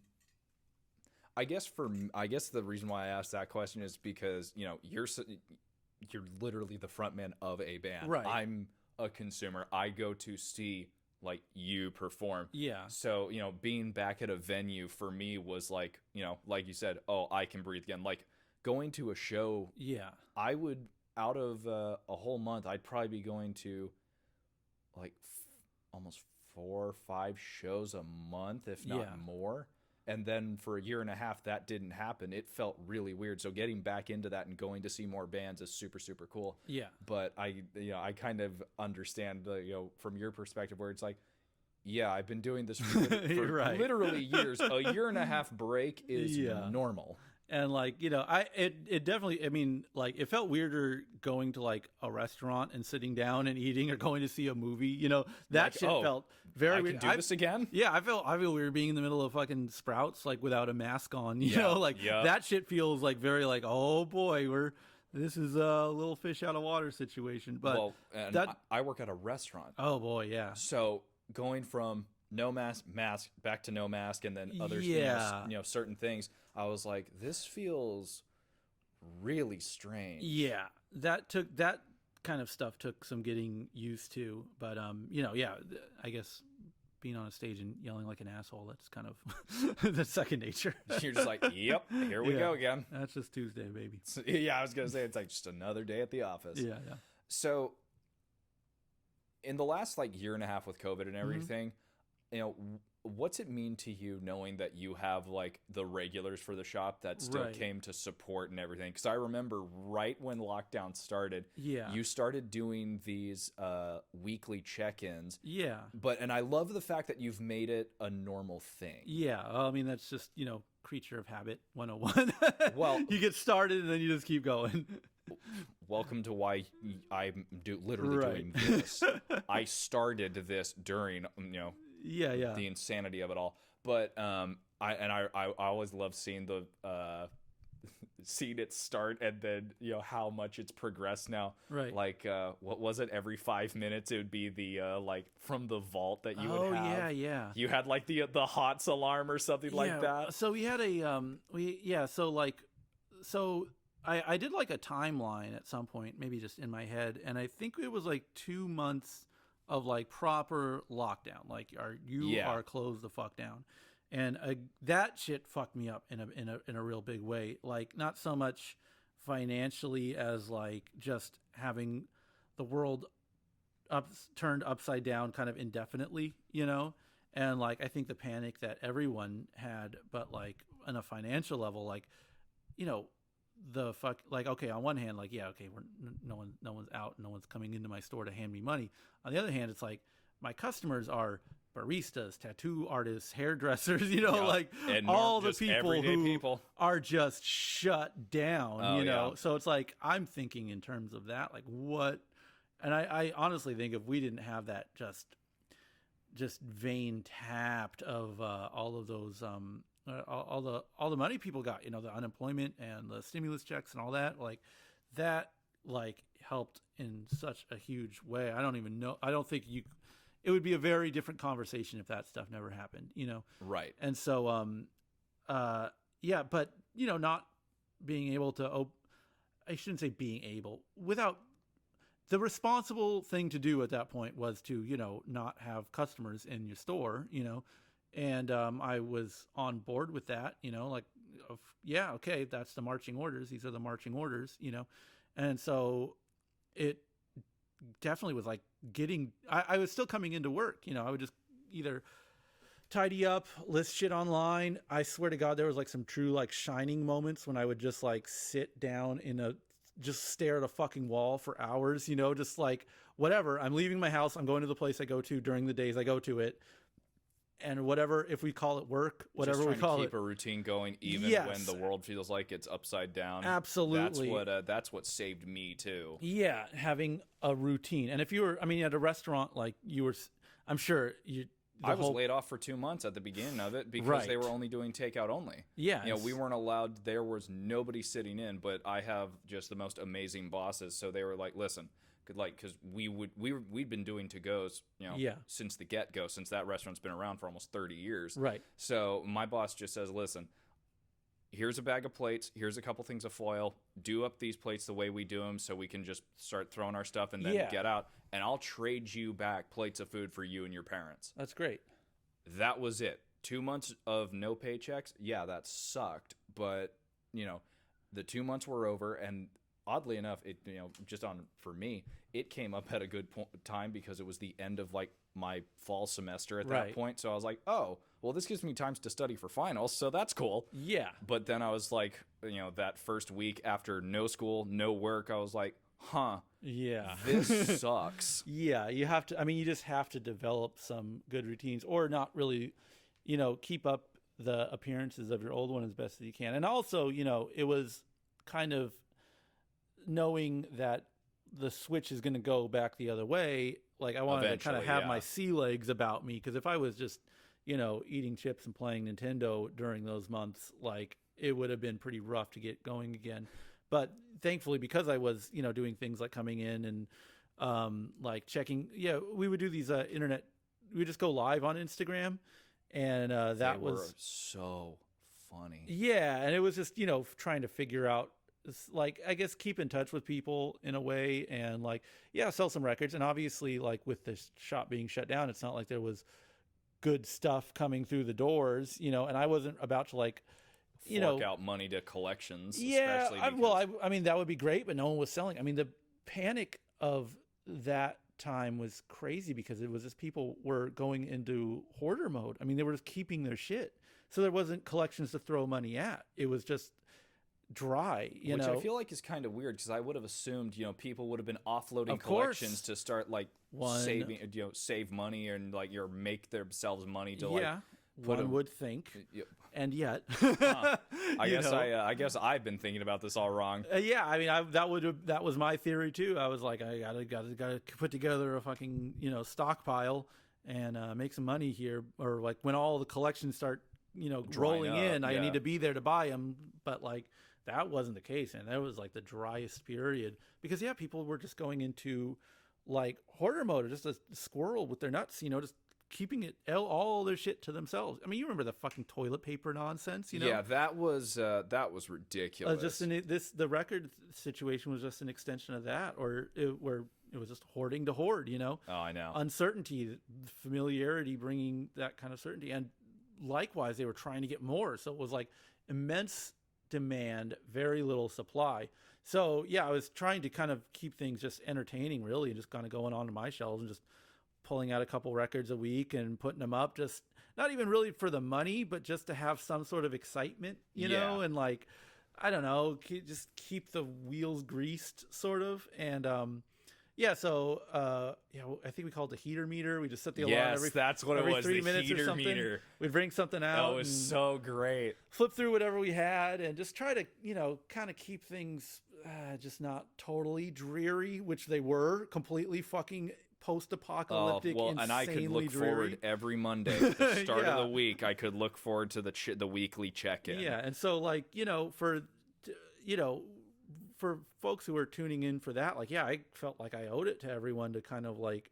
I guess the reason why I asked that question is because, you're literally the front man of a band. Right. I'm a consumer. I go to see like you perform. Yeah. So, being back at a venue for me was like, like you said, oh, I can breathe again. Like going to a show. Yeah. I would, out of a whole month, I'd probably be going to like almost 4 or 5 shows a month, if not more. And then for a year and a half, that didn't happen. It felt really weird. So getting back into that and going to see more bands is super, super cool. Yeah. But I kind of understand, from your perspective where it's like, yeah, I've been doing this for right. literally years. A year and a half break is normal. And like, it definitely, I mean, like it felt weirder going to like a restaurant and sitting down and eating or going to see a movie, that like, shit felt very weird. I can do this again? Yeah. I feel weird being in the middle of fucking Sprouts, like without a mask on, that shit feels like very like, oh boy, this is a little fish out of water situation. But I work at a restaurant. Oh boy. Yeah. So going from no mask back to no mask and then other certain things, I was like, this feels really strange. Yeah, that kind of stuff took some getting used to. But I guess being on a stage and yelling like an asshole, that's kind of that's second nature. You're just like, yep, here we go again. That's just Tuesday, baby. So, yeah, I was gonna say it's like just another day at the office. Yeah. So in the last like year and a half with COVID and everything, what's it mean to you knowing that you have like the regulars for the shop that still came to support and everything? Because I remember right when lockdown started, you started doing these weekly check-ins. Yeah. And I love the fact that you've made it a normal thing. Yeah. I mean, that's just, creature of habit 101. Well, you get started and then you just keep going. Welcome to why I'm literally doing this. I started this during, the insanity of it all. But I always love seeing seeing it start and then how much it's progressed now. Right. Like what was it? Every 5 minutes it would be the like from the vault that you would have. Oh yeah. You had like the HOTS alarm or something like that. So we had I did like a timeline at some point, maybe just in my head, and I think it was like 2 months of like proper lockdown, like you are closed the fuck down, and that shit fucked me up in a real big way. Like not so much financially as like just having the world turned upside down kind of indefinitely, and like I think the panic that everyone had, but like on a financial level, like the fuck, like, okay, on one hand, like, yeah, okay, no one's out, no one's coming into my store to hand me money. On the other hand, it's like my customers are baristas, tattoo artists, hairdressers, like and all the people are just shut down, So it's like I'm thinking in terms of that, like what, and I honestly think if we didn't have that just vein tapped of all of those all the money people got, the unemployment and the stimulus checks and all that, like that, like helped in such a huge way. I don't even know. I don't think it would be a very different conversation if that stuff never happened, Right. And so, but not being able to, I shouldn't say being able, without the responsible thing to do at that point was to, not have customers in your store, And I was on board with that, okay, that's the marching orders. These are the marching orders, And so it definitely was like I was still coming into work, I would just either tidy up, list shit online. I swear to God, there was like some true like shining moments when I would just like sit down just stare at a fucking wall for hours, just like whatever. I'm leaving my house. I'm going to the place I go to during the days I go to it. And whatever, if we call it work, whatever we call it, keep a routine going, even when the world feels like it's upside down. Absolutely, that's what saved me too. Yeah, having a routine. And if you were, at a restaurant, like you were, I'm sure you. I was laid off for 2 months at the beginning of it because they were only doing takeout only. Yeah, we weren't allowed. There was nobody sitting in, but I have just the most amazing bosses. So they were like, listen. Because we'd been doing to-goes, since the get-go, since that restaurant's been around for almost 30 years. Right. So my boss just says, listen, here's a bag of plates, here's a couple things of foil, do up these plates the way we do them so we can just start throwing our stuff and then get out, and I'll trade you back plates of food for you and your parents. That's great. That was it. 2 months of no paychecks, that sucked, but, the 2 months were over, and oddly enough, it for me, it came up at a good time because it was the end of like my fall semester at that point. So I was like, oh, well, this gives me time to study for finals, so that's cool. Yeah. But then I was like, that first week after no school, no work, I was like, this sucks. Yeah, you have to. You just have to develop some good routines, or not really, keep up the appearances of your old one as best as you can. And also, it was kind of knowing that the switch is going to go back the other way. Like I wanted to kind of have my sea legs about me, because if I was just eating chips and playing Nintendo during those months, like it would have been pretty rough to get going again. But thankfully, because I was doing things like coming in and like checking, we would do these internet, we would just go live on Instagram, and that was so funny. And it was just trying to figure out like, I guess, keep in touch with people in a way, and like, yeah, sell some records. And obviously, like, with this shop being shut down, it's not like there was good stuff coming through the doors, you know, and I wasn't about to, like, you Fork know, out money to collections. yeah, Especially I mean, that would be great, but no one was selling. I mean, the panic of that time was crazy because it was just people were going into hoarder mode. I mean, they were just keeping their shit. So there wasn't collections to throw money at. It was just dry, you know. Which I feel like is kind of weird because I would have assumed, you know, people would have been offloading Of course. collections to start like saving, you know, save money and like make themselves money to Yeah, one would think, and yet, I guess I've been thinking about this all wrong. Yeah, I mean, that was my theory too. I was like, I gotta put together a fucking, you know, stockpile and make some money here, or like when all the collections start, you know, rolling in, I need to be there to buy them. But like, that wasn't the case, and that was like the driest period because people were just going into like hoarder mode, or just a squirrel with their nuts, you know, just keeping it all their shit to themselves. I mean, you remember the fucking toilet paper nonsense, you know? Yeah, that was ridiculous. The record situation was just an extension of that, where it was just hoarding to hoard, you know? Oh, I know. Uncertainty, familiarity, bringing that kind of certainty, and likewise, they were trying to get more. So it was like immense demand, very little supply. So yeah, I was trying to kind of keep things just entertaining, really, and just kind of going onto my shelves and just pulling out a couple records a week and putting them up, just not even really for the money, but just to have some sort of excitement, you know, and like, I don't know, just keep the wheels greased, sort of. And so I think we called it the heater meter. We just set the alarm that's what it was. 3 the minutes heater or something. Meter. We'd bring something out. That was so great. Flip through whatever we had and just try to, you know, kind of keep things just not totally dreary, which they were completely fucking post-apocalyptic, and I could look dreary. forward every Monday at the start of the week. I could look forward to the weekly check-in. Yeah, and so like, you know, for folks who are tuning in for that, like, yeah, I felt like I owed it to everyone to kind of like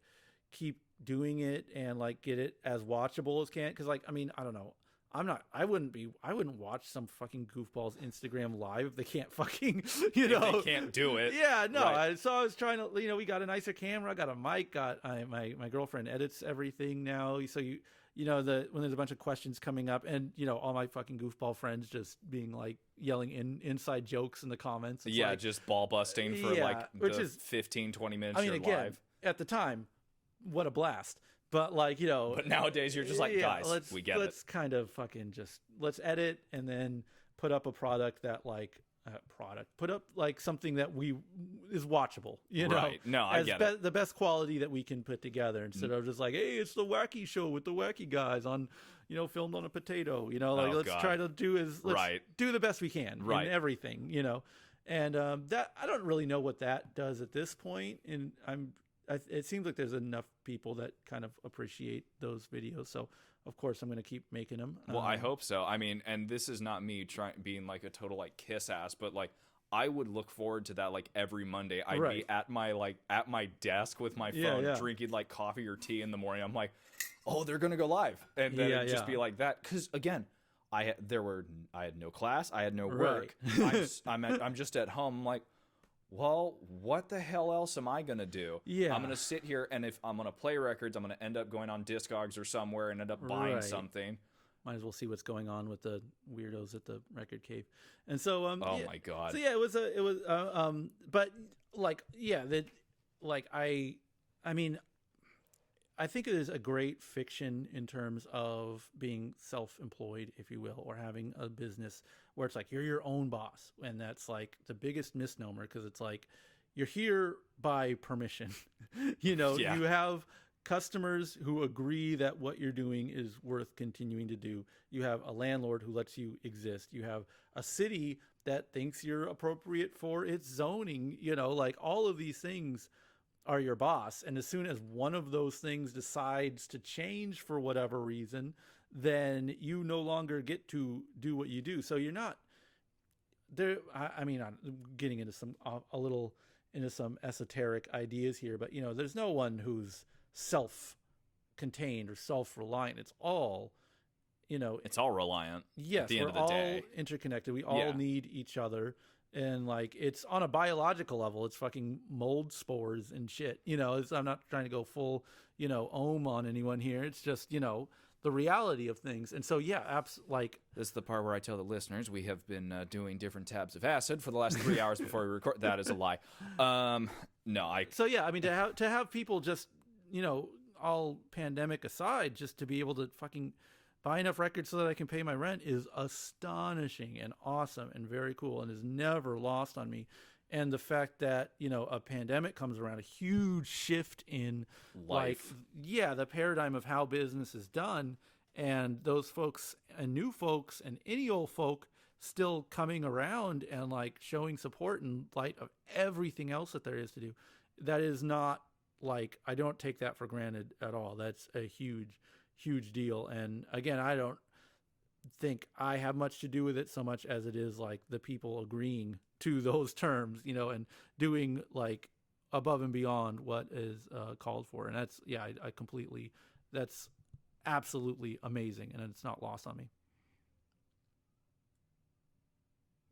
keep doing it and like get it as watchable as can. Because like, I mean, I don't know. I wouldn't watch some fucking goofball's Instagram live if they can't fucking, you know. If they can't do it. Yeah, no. Right. So I was trying to, you know, we got a nicer camera, got a mic, my girlfriend edits everything now. So you know, when there's a bunch of questions coming up and, you know, all my fucking goofball friends just being like yelling inside jokes in the comments. It's like, just ball busting for which is 15-20 minutes. I mean, again, live. At the time, what a blast. But like, you know, but nowadays you're just like, guys, we get it. Let's kind of fucking let's edit and then put up a product that like put up like something that is watchable, you know. Right. No, I get it. The best quality that we can put together instead of just like, hey, it's the wacky show with the wacky guys on, you know, filmed on a potato, you know, like try to do do the best we can in everything, you know. And that I don't really know what that does at this point, and it seems like there's enough people that kind of appreciate those videos. So, of course, I'm going to keep making them. Well, I hope so. I mean, and this is not me being like a total like kiss ass, but like I would look forward to that like every Monday. I'd be at my desk with my phone drinking like coffee or tea in the morning. I'm like, oh, they're going to go live. And then it'd just be like that. Because again, I had no class. I had no work. I'm just at home. I'm like, well, what the hell else am I going to do? Yeah. I'm going to sit here, and if I'm going to play records, I'm going to end up going on Discogs or somewhere and end up buying something. Might as well see what's going on with the weirdos at the record cave. And so, oh my God. So yeah, but like, yeah, I mean, I think it is a great fiction in terms of being self-employed, if you will, or having a business where it's like you're your own boss. And that's like the biggest misnomer, because it's like you're here by permission. You know, you have customers who agree that what you're doing is worth continuing to do. You have a landlord who lets you exist. You have a city that thinks you're appropriate for its zoning. You know, like all of these things are your boss. And as soon as one of those things decides to change for whatever reason, then you no longer get to do what you do. So you're not there. I mean, I'm getting into some esoteric ideas here, but you know, there's no one who's self-contained or self-reliant. It's all, you know, it's all reliant. Yes, at the end we're of the day. All interconnected. We all need each other. And like, it's on a biological level, it's fucking mold spores and shit. I'm not trying to go full, ohm on anyone here. It's just, the reality of things. And so, yeah, like, this is the part where I tell the listeners we have been doing different tabs of acid for the last 3 hours before we record. That is a lie. So yeah, I mean, to have people just, all pandemic aside, just to be able to fucking buy enough records so that I can pay my rent is astonishing and awesome and very cool, and is never lost on me. And the fact that, a pandemic comes around, a huge shift in life. The paradigm of how business is done, and those folks and new folks and any old folk still coming around and like showing support in light of everything else that there is to do. That is not like, I don't take that for granted at all. That's a huge deal. And again, I don't think I have much to do with it so much as it is like the people agreeing to those terms, and doing like above and beyond what is called for. And that's, I completely, that's absolutely amazing. And it's not lost on me.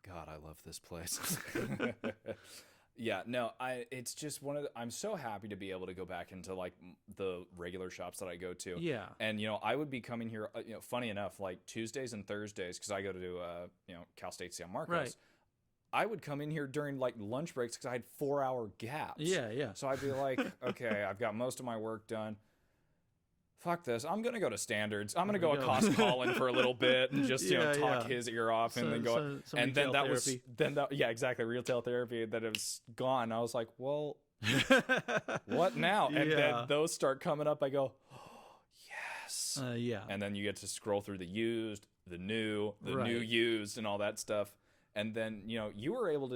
God, I love this place. Yeah, no, it's just I'm so happy to be able to go back into like the regular shops that I go to. Yeah. And, I would be coming here, funny enough, like Tuesdays and Thursdays, because I go to, Cal State San Marcos. Right. I would come in here during like lunch breaks because I had 4-hour gaps. Yeah. So I'd be like, okay, I've got most of my work done. Fuck this. I'm going to go to Standards. I'm going to go accost Colin for a little bit and just, talk his ear off and then go. And then that therapy. Exactly. Retail therapy. That it was gone. I was like, well, what now? And then those start coming up. I go, oh, yes. And then you get to scroll through the used, the new used and all that stuff. And then, you were able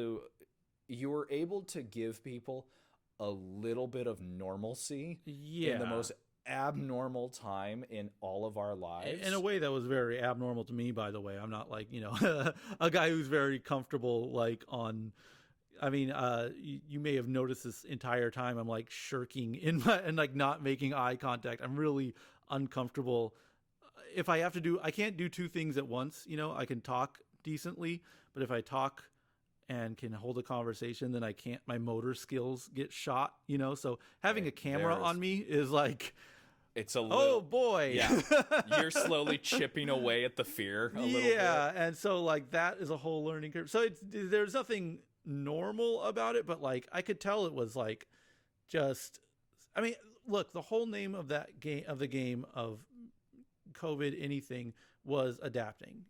to give people a little bit of normalcy in the most abnormal time in all of our lives. In a way that was very abnormal to me, by the way. I'm not like, a guy who's very comfortable, like on, I mean, you may have noticed this entire time I'm like shirking and like not making eye contact. I'm really uncomfortable. If I have to I can't do two things at once. I can talk decently, but if I talk and can hold a conversation, then I can't, my motor skills get shot, so having a camera on me is like, it's a little, oh boy. Yeah. You're slowly chipping away at the fear a little bit. Yeah. And so like that is a whole learning curve. So there's nothing normal about it, but like I could tell it was like just, I mean, look, the whole name of the game of COVID anything was adapting,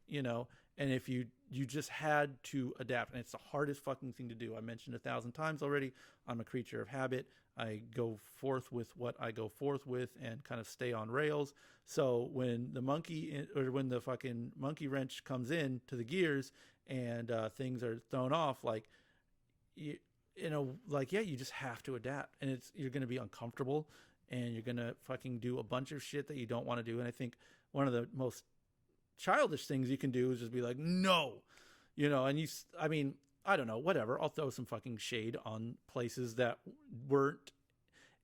and if you just had to adapt, and it's the hardest fucking thing to do. I mentioned 1,000 times already, I'm a creature of habit. I go forth with what I go forth with and kind of stay on rails. So when the fucking monkey wrench comes in to the gears and things are thrown off, like, you just have to adapt, and you're going to be uncomfortable, and you're going to fucking do a bunch of shit that you don't want to do. And I think one of the most childish things you can do is just be like, no, and I don't know, whatever. I'll throw some fucking shade on places that weren't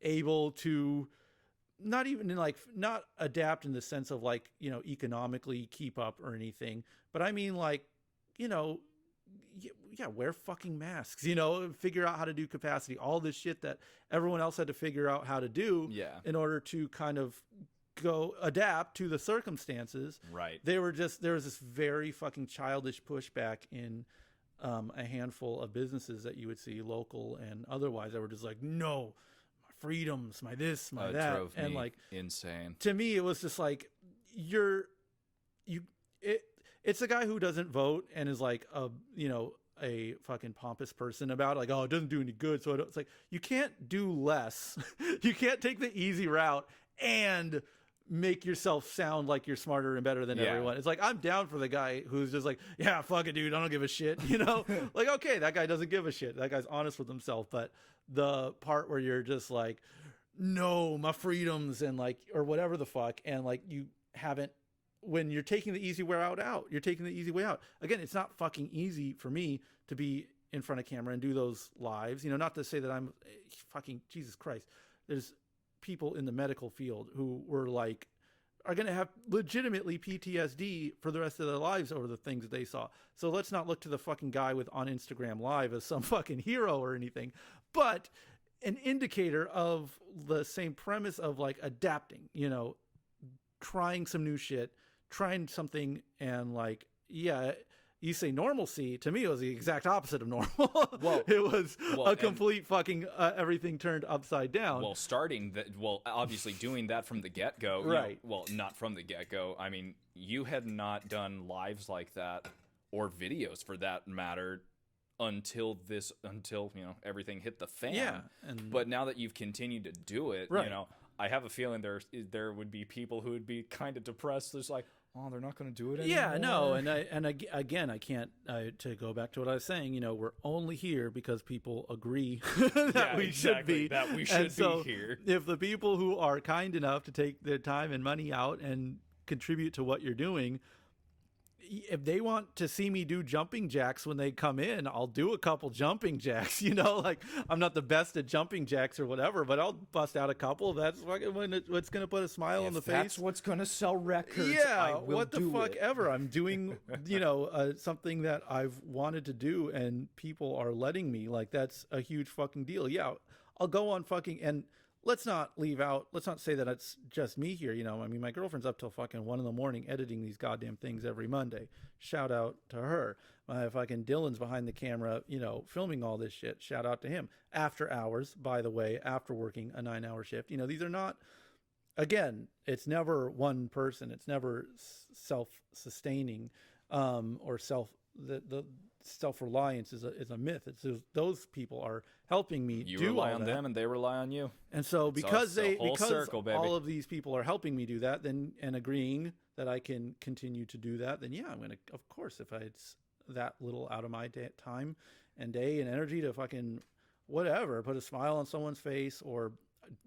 able to not adapt in the sense of like, economically keep up or anything. But I mean, like, wear fucking masks, figure out how to do capacity, all this shit that everyone else had to figure out how to do in order to kind of go adapt to the circumstances. Right. There was this very fucking childish pushback in a handful of businesses that you would see, local and otherwise, that were just like, no, my freedoms, my this, my that. Drove and me like insane. To me, it was just like, it's a guy who doesn't vote and is like a fucking pompous person about it, like, oh, it doesn't do any good. So it's like, you can't do less. You can't take the easy route and make yourself sound like you're smarter and better than everyone. It's like, I'm down for the guy who's just like, yeah, fuck it, dude, I don't give a shit, like, okay, that guy doesn't give a shit, that guy's honest with himself. But the part where you're just like, no, my freedoms, and like, or whatever the fuck, and like, you haven't, when you're taking the easy way out, you're taking the easy way out. Again, it's not fucking easy for me to be in front of camera and do those lives, not to say that I'm fucking, Jesus Christ, there's people in the medical field who were like are going to have legitimately PTSD for the rest of their lives over the things that they saw. So let's not look to the fucking guy on Instagram Live as some fucking hero or anything, but an indicator of the same premise of like adapting, you know, trying some new shit, trying something, and like, yeah, you say normalcy, to me it was the exact opposite of normal. Well, it was a complete fucking everything turned upside down. Well, obviously doing that from the get-go. Right. Well, not from the get-go. I mean, you had not done lives like that, or videos for that matter, until you know, everything hit the fan. Yeah. But now that you've continued to do it, right. you know, I have a feeling there would be people who would be kind of depressed. There's like, oh, they're not going to do it anymore. Yeah, no, and again, I can't to go back to what I was saying. You know, we're only here because people agree that we should be. That we should be here. If the people who are kind enough to take their time and money out and contribute to what you're doing, if they want to see me do jumping jacks when they come in, I'll do a couple jumping jacks. You know, like I'm not the best at jumping jacks or whatever, but I'll bust out a couple. That's what's going to put a smile on the face. That's what's going to sell records. Yeah, what the fuck ever. I'm doing, you know, something that I've wanted to do, and people are letting me. Like that's a huge fucking deal. Yeah, I'll go on fucking and. Let's not say that it's just me here. You know, I mean, my girlfriend's up till fucking 1 a.m. editing these goddamn things every Monday. Shout out to her. My fucking Dylan's behind the camera, you know, filming all this shit. Shout out to him. After hours, by the way, after working a 9-hour shift. You know, these are not, again, it's never one person. It's never self-sustaining or the self-reliance is a myth. It's just, those people are helping me you do rely all on that. them and they rely on you, and so because circle, all of these people are helping me do that, then and agreeing that I can continue to do that, then yeah, I'm gonna, of course, if it's that little out of my time and day and energy to fucking whatever, put a smile on someone's face or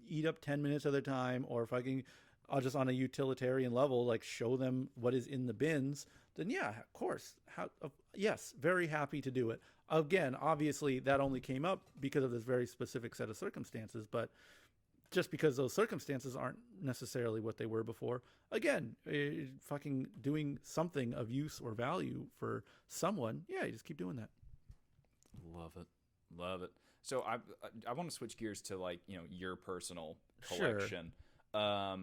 eat up 10 minutes of their time, or fucking I'll just on a utilitarian level like show them what is in the bins, then yeah, of course, yes, very happy to do it. Again, obviously that only came up because of this very specific set of circumstances, but just because those circumstances aren't necessarily what they were before, again, fucking doing something of use or value for someone, yeah, you just keep doing that. Love it. So I want to switch gears to, like, you know, your personal collection. Sure.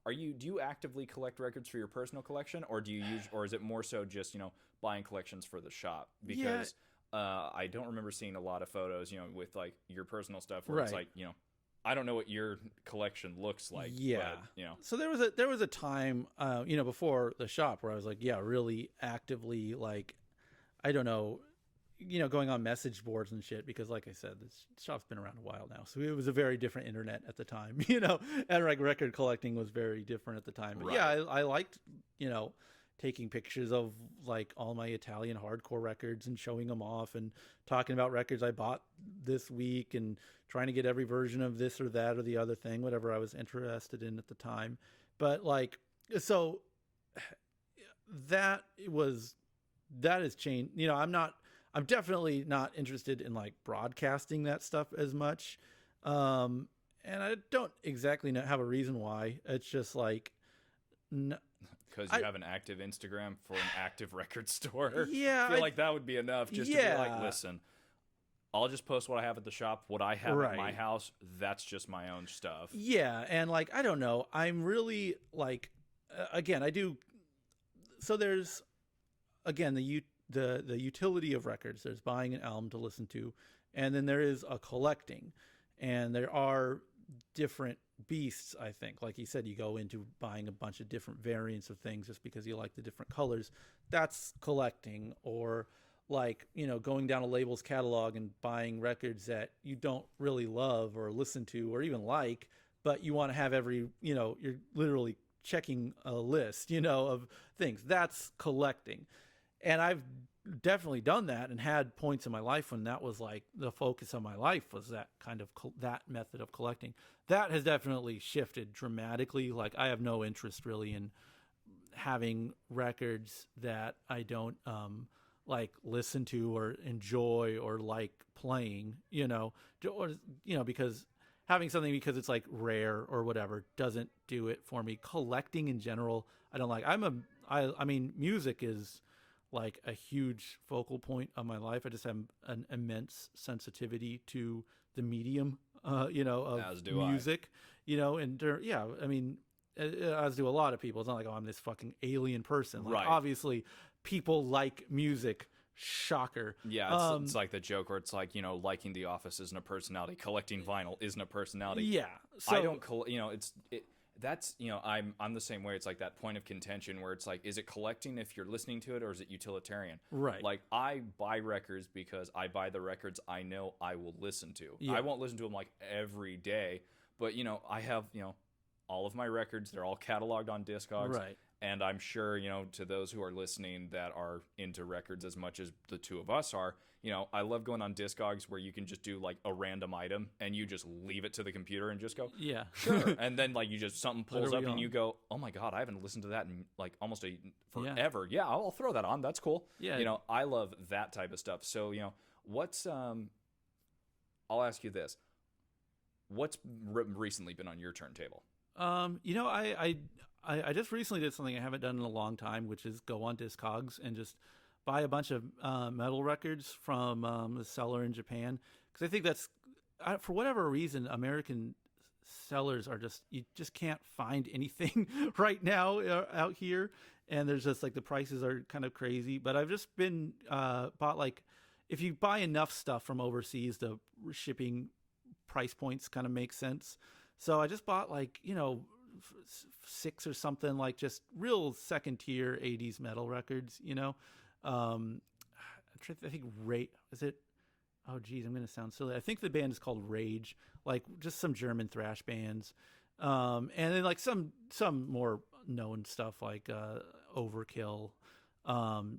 Do you actively collect records for your personal collection, or or is it more so just, you know, buying collections for the shop? Because I don't remember seeing a lot of photos, you know, with like your personal stuff where it's like, you know, I don't know what your collection looks like. Yeah. But, you know. So there was a time, you know, before the shop where I was like, yeah, really actively, like, I don't know, you know, going on message boards and shit, because like I said, this shop's been around a while now. So it was a very different internet at the time, you know, and like record collecting was very different at the time. But yeah, I liked, you know, taking pictures of like all my Italian hardcore records and showing them off and talking about records I bought this week and trying to get every version of this or that or the other thing, whatever I was interested in at the time. But like, so that has changed. You know, I'm definitely not interested in like broadcasting that stuff as much. And I don't exactly have a reason why. It's just like, because you have an active Instagram for an active record store. Yeah. I feel like that would be enough just to be like, listen, I'll just post what I have at the shop, what I have at my house. That's just my own stuff. Yeah. And like, I don't know. I'm really like, again, I do. So there's, again, the utility of records. There's buying an album to listen to, and then there is a collecting, and there are different beasts. I think, like you said, you go into buying a bunch of different variants of things just because you like the different colors. That's collecting. Or like, you know, going down a label's catalog and buying records that you don't really love or listen to or even like, but you want to have every, you know, you're literally checking a list, you know, of things. That's collecting. And I've definitely done that and had points in my life when that was like the focus of my life, was that kind of that method of collecting. That has definitely shifted dramatically. Like, I have no interest really in having records that I don't like listen to or enjoy or like playing, you know, or, you know, because having something because it's like rare or whatever doesn't do it for me. Collecting in general, I don't like. I mean, music is like a huge focal point of my life. I just have an immense sensitivity to the medium, of music, yeah, I mean, as do a lot of people. It's not like, oh, I'm this fucking alien person. Like, Right. obviously, people like music. Shocker. Yeah, it's like the joke where it's like, liking The Office isn't a personality, collecting vinyl isn't a personality. Yeah. So, I don't, that's, I'm the same way. It's like that point of contention where it's like, is it collecting if you're listening to it, or is it utilitarian? Right. Like, I buy records because I buy the records I know I will listen to. Yeah. I won't listen to them like every day, but, I have, all of my records, they're all cataloged on Discogs. Right. And I'm sure, to those who are listening that are into records as much as the two of us are, I love going on Discogs where you can just do like a random item and you just leave it to the computer and just go, yeah, sure. And then like something pulls up on? and you go, oh my God, I haven't listened to that in like almost forever. Yeah, I'll throw that on. That's cool. Yeah. I love that type of stuff. So, what's, I'll ask you this. What's recently been on your turntable? I just recently did something I haven't done in a long time, which is go on Discogs and just buy a bunch of metal records from the seller in Japan. Because I think that's, for whatever reason, American sellers are you just can't find anything right now out here. And there's just like the prices are kind of crazy. But I've just been bought like, if you buy enough stuff from overseas, the shipping price points kind of make sense. So I just bought like, 6 or something, like just real second tier 80s metal records, I think is it? Oh geez, I'm going to sound silly. I think the band is called Rage, like just some German thrash bands. And then like some more known stuff like Overkill,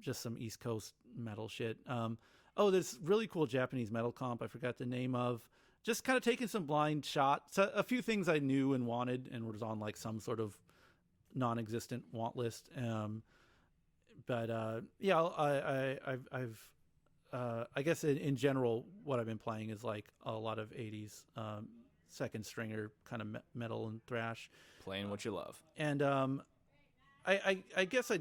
just some East Coast metal shit. This really cool Japanese metal comp I forgot the name of. Just kind of taking some blind shots. A few things I knew and wanted and was on like some sort of non-existent want list. I guess in general, what I've been playing is like a lot of 80s second stringer kind of metal and thrash. Playing what you love. And I guess I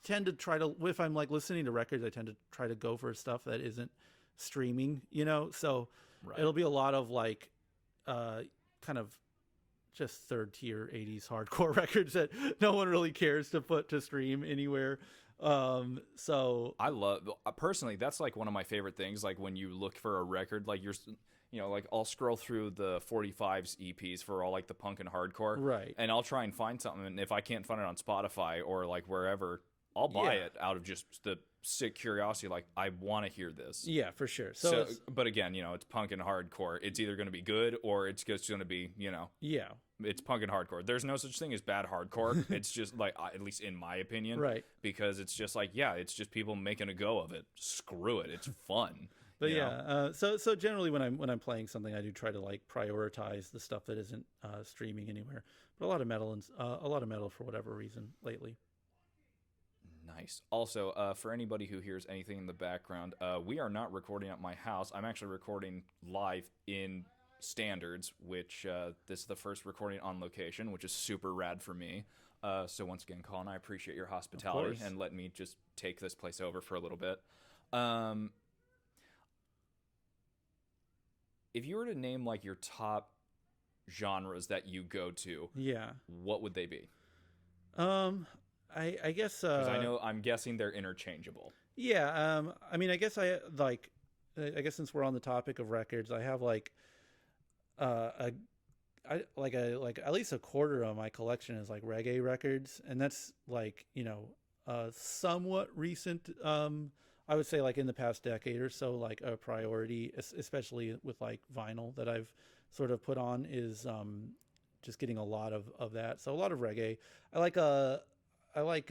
tend to try to, if I'm like listening to records, I tend to try to go for stuff that isn't streaming, so... Right. It'll be a lot of like kind of just third tier 80s hardcore records that no one really cares to put to stream anywhere. So I love, personally, that's like one of my favorite things. Like when you look for a record, like like I'll scroll through the 45s EPs for all like the punk and hardcore. Right. And I'll try and find something. And if I can't find it on Spotify or like wherever, I'll buy it out of just the sick curiosity. Like, I want to hear this. Yeah, for sure. So but again, it's punk and hardcore. It's either going to be good or it's just going to be, yeah, it's punk and hardcore. There's no such thing as bad hardcore. It's just like, at least in my opinion, right? Because it's just like, it's just people making a go of it. Screw it. It's fun. But so generally when I'm playing something, I do try to like prioritize the stuff that isn't streaming anywhere. But a lot of metal for whatever reason lately. Nice. Also, for anybody who hears anything in the background, we are not recording at my house. I'm actually recording live in Standards, which this is the first recording on location, which is super rad for me. So once again, Colin, I appreciate your hospitality and letting me just take this place over for a little bit. If you were to name like your top genres that you go to, what would they be? I guess because I'm guessing they're interchangeable. Yeah, I mean, I guess since we're on the topic of records, I have like at least a quarter of my collection is like reggae records, and that's like somewhat recent. I would say like in the past decade or so, like a priority, especially with like vinyl that I've sort of put on is just getting a lot of that. So a lot of reggae. I like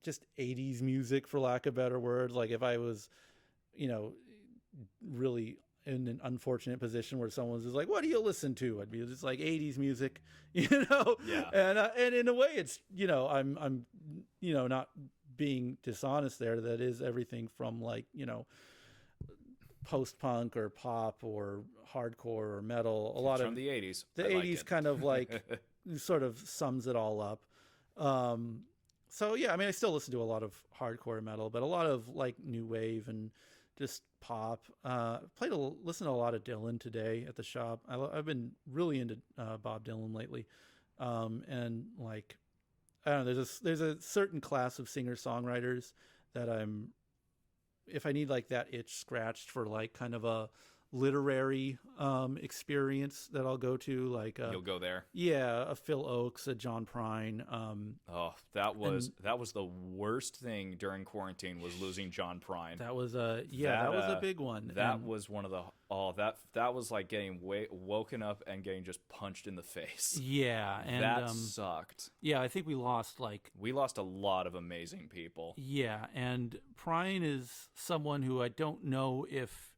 just 80s music, for lack of better words. Like if I was, really in an unfortunate position where someone's just like, what do you listen to? I'd be just like 80s music, Yeah. And in a way it's, I'm not being dishonest there. That is everything from like, post-punk or pop or hardcore or metal. A lot From of the 80s. the I like 80s it. kind of like sort of sums it all up. So yeah, I mean, I still listen to a lot of hardcore metal, but a lot of like new wave and just pop. Listen to a lot of Dylan today at the shop. I've been really into Bob Dylan lately, and like I don't know, there's a certain class of singer songwriters that if I need like that itch scratched for like kind of a literary experience that I'll go to, like You'll go there. yeah, a Phil Oakes, a John Prine. Oh, that was the worst thing during quarantine, was losing John Prine. That was a big one. That was one of the that was like getting woken up and getting just punched in the face. Yeah, and that sucked. Yeah, I think we lost a lot of amazing people. Yeah, and Prine is someone who I don't know if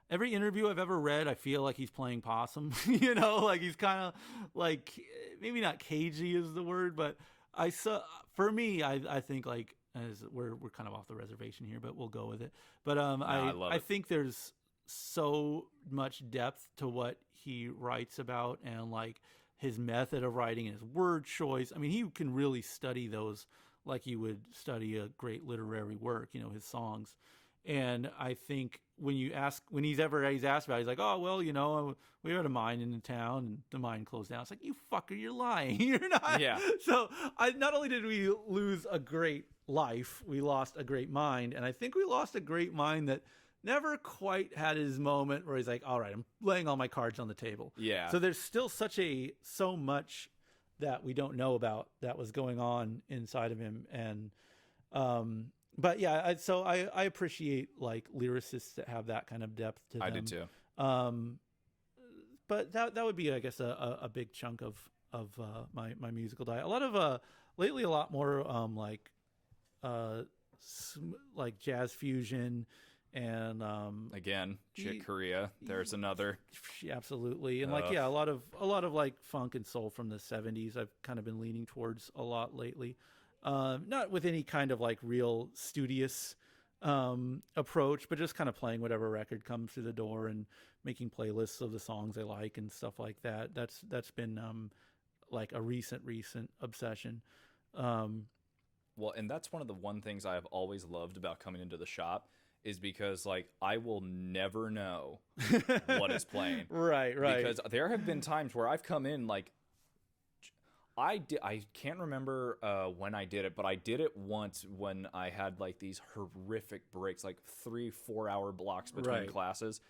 every interview I've ever read, I feel like he's playing possum. Like he's kind of like, maybe not cagey is the word, but for me, I think like, as we're kind of off the reservation here, but we'll go with it. But I think there's so much depth to what he writes about, and like his method of writing and his word choice. I mean, he can really study those like you would study a great literary work, his songs. And I think when he's asked about it, he's like, oh, well, we had a mine in the town and the mine closed down. It's like, you fucker, you're lying. You're not. Yeah. So not only did we lose a great life, we lost a great mind. And I think we lost a great mind that never quite had his moment where he's like, all right, I'm laying all my cards on the table. Yeah. So there's still so much that we don't know about that was going on inside of him. And, but yeah, I appreciate like lyricists that have that kind of depth to them. I do too. But that would be, I guess, a big chunk of my musical diet. A lot of lately, a lot more like jazz fusion and again, Chick Corea. There's another. Absolutely, and a lot of like funk and soul from the 70s. I've kind of been leaning towards a lot lately. Not with any kind of like real studious approach, but just kind of playing whatever record comes through the door and making playlists of the songs I like and stuff like that. That's been like a recent obsession. Well, and that's one of the things I have always loved about coming into the shop, is because like I will never know what is playing. Right. Because there have been times where I've come in like, I can't remember when I did it, but I did it once when I had like these horrific breaks, like 3-4 hour blocks between classes.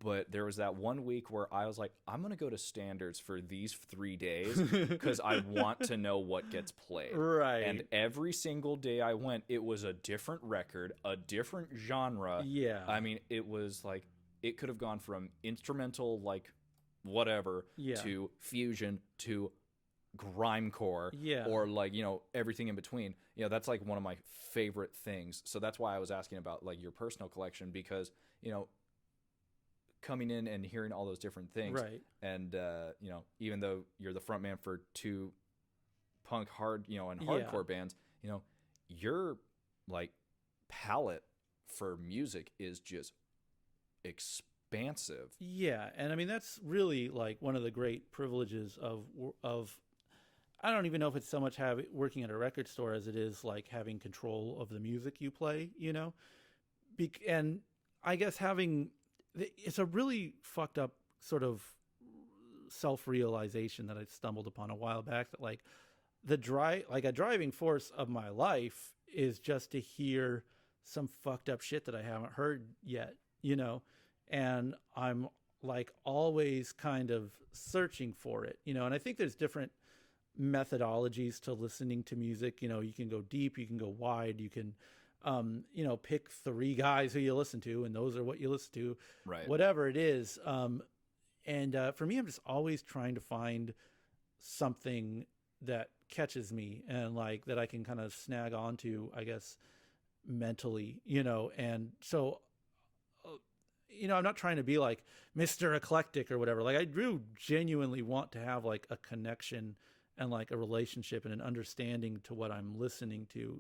But there was that one week where I was like, I'm going to go to standards for these 3 days because I want to know what gets played. Right. And every single day I went, it was a different record, a different genre. Yeah. I mean, it was like, it could have gone from instrumental, like whatever, to fusion, to grimecore, or like, everything in between. That's like one of my favorite things. So that's why I was asking about like your personal collection, because coming in and hearing all those different things, right? And even though you're the front man for 2 punk and hardcore bands, your like palette for music is just expansive. Yeah, and I mean that's really like one of the great privileges of I don't even know if it's so much working at a record store as it is like having control of the music you play, and I guess it's a really fucked up sort of self-realization that I stumbled upon a while back, that like a driving force of my life is just to hear some fucked up shit that I haven't heard yet, and I'm like always kind of searching for it, and I think there's different methodologies to listening to music. You can go deep, you can go wide, you can pick 3 guys who you listen to, and those are what you listen to, right? Whatever it is. And for me, I'm just always trying to find something that catches me and like that I can kind of snag onto, I guess, mentally, and so, I'm not trying to be like Mr. Eclectic or whatever. Like I do genuinely want to have like a connection and like a relationship and an understanding to what I'm listening to,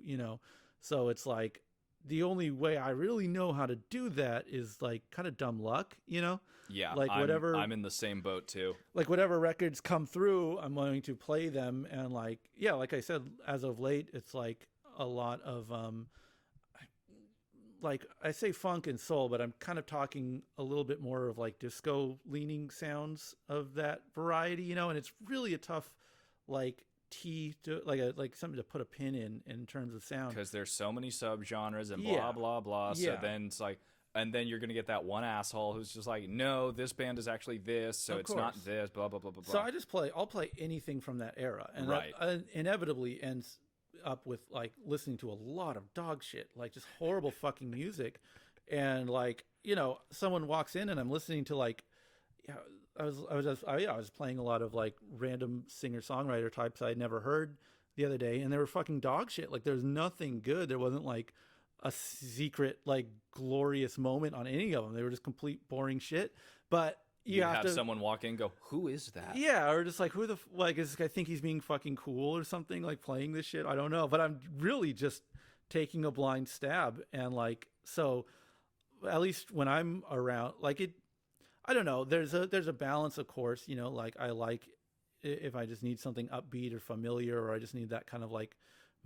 So it's like the only way I really know how to do that is like kind of dumb luck, you know? Yeah, Like I'm in the same boat too. like whatever records come through, I'm going to play them. And like, yeah, like I said, as of late, it's like a lot of, like I say funk and soul, but I'm kind of talking a little bit more of like disco leaning sounds of that variety, you know, and it's really a tough, like to like something to put a pin in terms of sound. Because there's so many subgenres and Yeah. blah, blah, blah. So Yeah. then it's like, and then you're going to get that one asshole who's just like, no, this band is actually this, so Of it's not course. this, blah, blah, blah, blah, blah. So I'll play anything from that era, and Right. that inevitably ends up with like listening to a lot of dog shit, like just horrible fucking music, and like, you know, someone walks in and I'm listening to like, yeah, I was playing a lot of like random singer songwriter types I'd never heard the other day, and they were fucking dog shit. Like there's nothing good. There wasn't like a secret like glorious moment on any of them. They were just complete boring shit. But you have to someone walk in and go, who is that? yeah, or just like who the like is this guy think he's being fucking cool or something, like playing this shit? I don't know, but I'm really just taking a blind stab, and like, so at least when I'm around, like it, I don't know. There's a balance, of course. You know, like I like if I just need something upbeat or familiar, or I just need that kind of like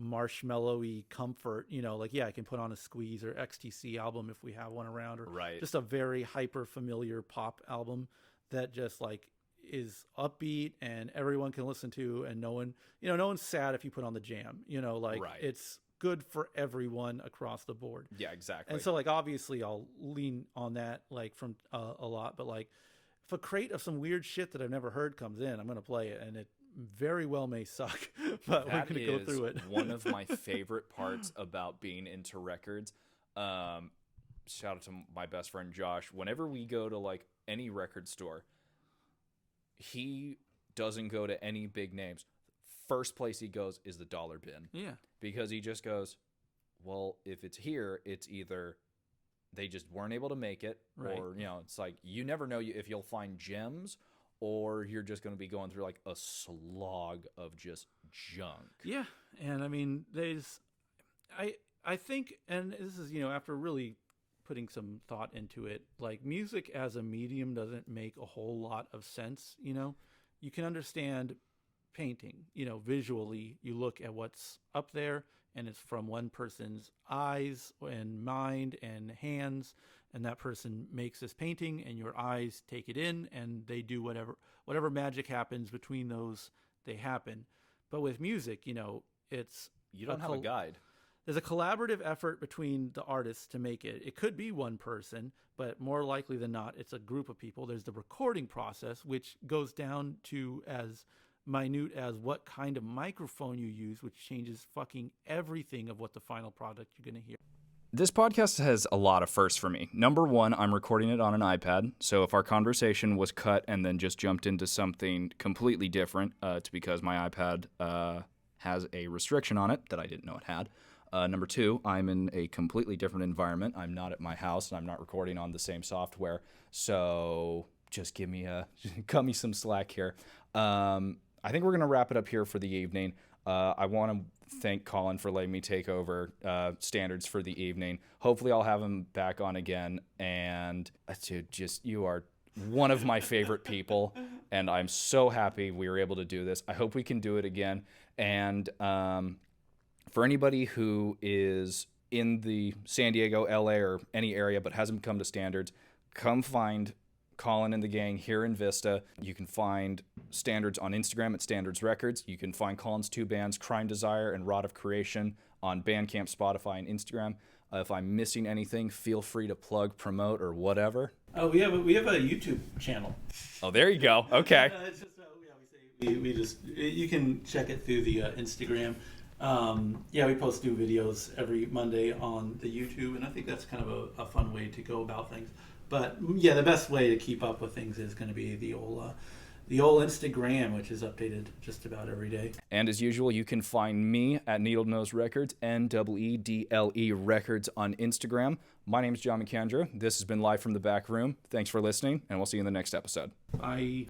marshmallowy comfort. You know, like yeah, I can put on a Squeeze or XTC album if we have one around, or Right. just a very hyper familiar pop album that just like is upbeat and everyone can listen to, and no one's sad if you put on the Jam. You know, like Right. it's good for everyone across the board. Yeah, exactly. And so like obviously I'll lean on that like from a lot, but like if a crate of some weird shit that I've never heard comes in, I'm going to play it, and it very well may suck, but we're That going to go through it. One of my favorite parts about being into records. Shout out to my best friend Josh. Whenever we go to like any record store, he doesn't go to any big names. First place he goes is the dollar bin. Yeah. Because he just goes, well, if it's here, it's either they just weren't able to make it, Right. or, you know, it's like you never know if you'll find gems, or you're just going to be going through like a slog of just junk. Yeah. And I mean, I think, and this is, you know, after really putting some thought into it, like music as a medium doesn't make a whole lot of sense. You know, you can understand painting, you know, visually you look at what's up there and it's from one person's eyes and mind and hands, and that person makes this painting and your eyes take it in and they do whatever magic happens between those, they happen. But with music, you know, it's You don't have a guide. there's a collaborative effort between the artists to make it. It could be one person, but more likely than not, it's a group of people. There's the recording process, which goes down to as minute as what kind of microphone you use, which changes fucking everything of what the final product you're going to hear. This podcast has a lot of firsts for me. Number one, I'm recording it on an iPad. So if our conversation was cut and then just jumped into something completely different, it's because my iPad has a restriction on it that I didn't know it had. Number two, I'm in a completely different environment. I'm not at my house and I'm not recording on the same software. So just cut me some slack here. I think we're going to wrap it up here for the evening. I want to thank Colin for letting me take over standards for the evening. Hopefully I'll have him back on again. And dude, you are one of my favorite people. And I'm so happy we were able to do this. I hope we can do it again. And for anybody who is in the San Diego, LA, or any area but hasn't come to Standards, come find Colin and the gang here in Vista. You can find Standards on Instagram at Standards Records. You can find Colin's two bands, Crime Desire and Rod of Creation, on Bandcamp, Spotify, and Instagram. If I'm missing anything, feel free to plug, promote, or whatever. Oh, we have a YouTube channel. Oh, there you go. Okay. It's just we just you can check it through the Instagram. We post new videos every Monday on the YouTube, and I think that's kind of a fun way to go about things. But yeah, the best way to keep up with things is going to be the old Instagram, which is updated just about every day. And as usual, you can find me at Needle Nose Records, NEEDLE Records on Instagram. My name is John McAndrew. This has been Live from the Back Room. Thanks for listening, and we'll see you in the next episode. Bye.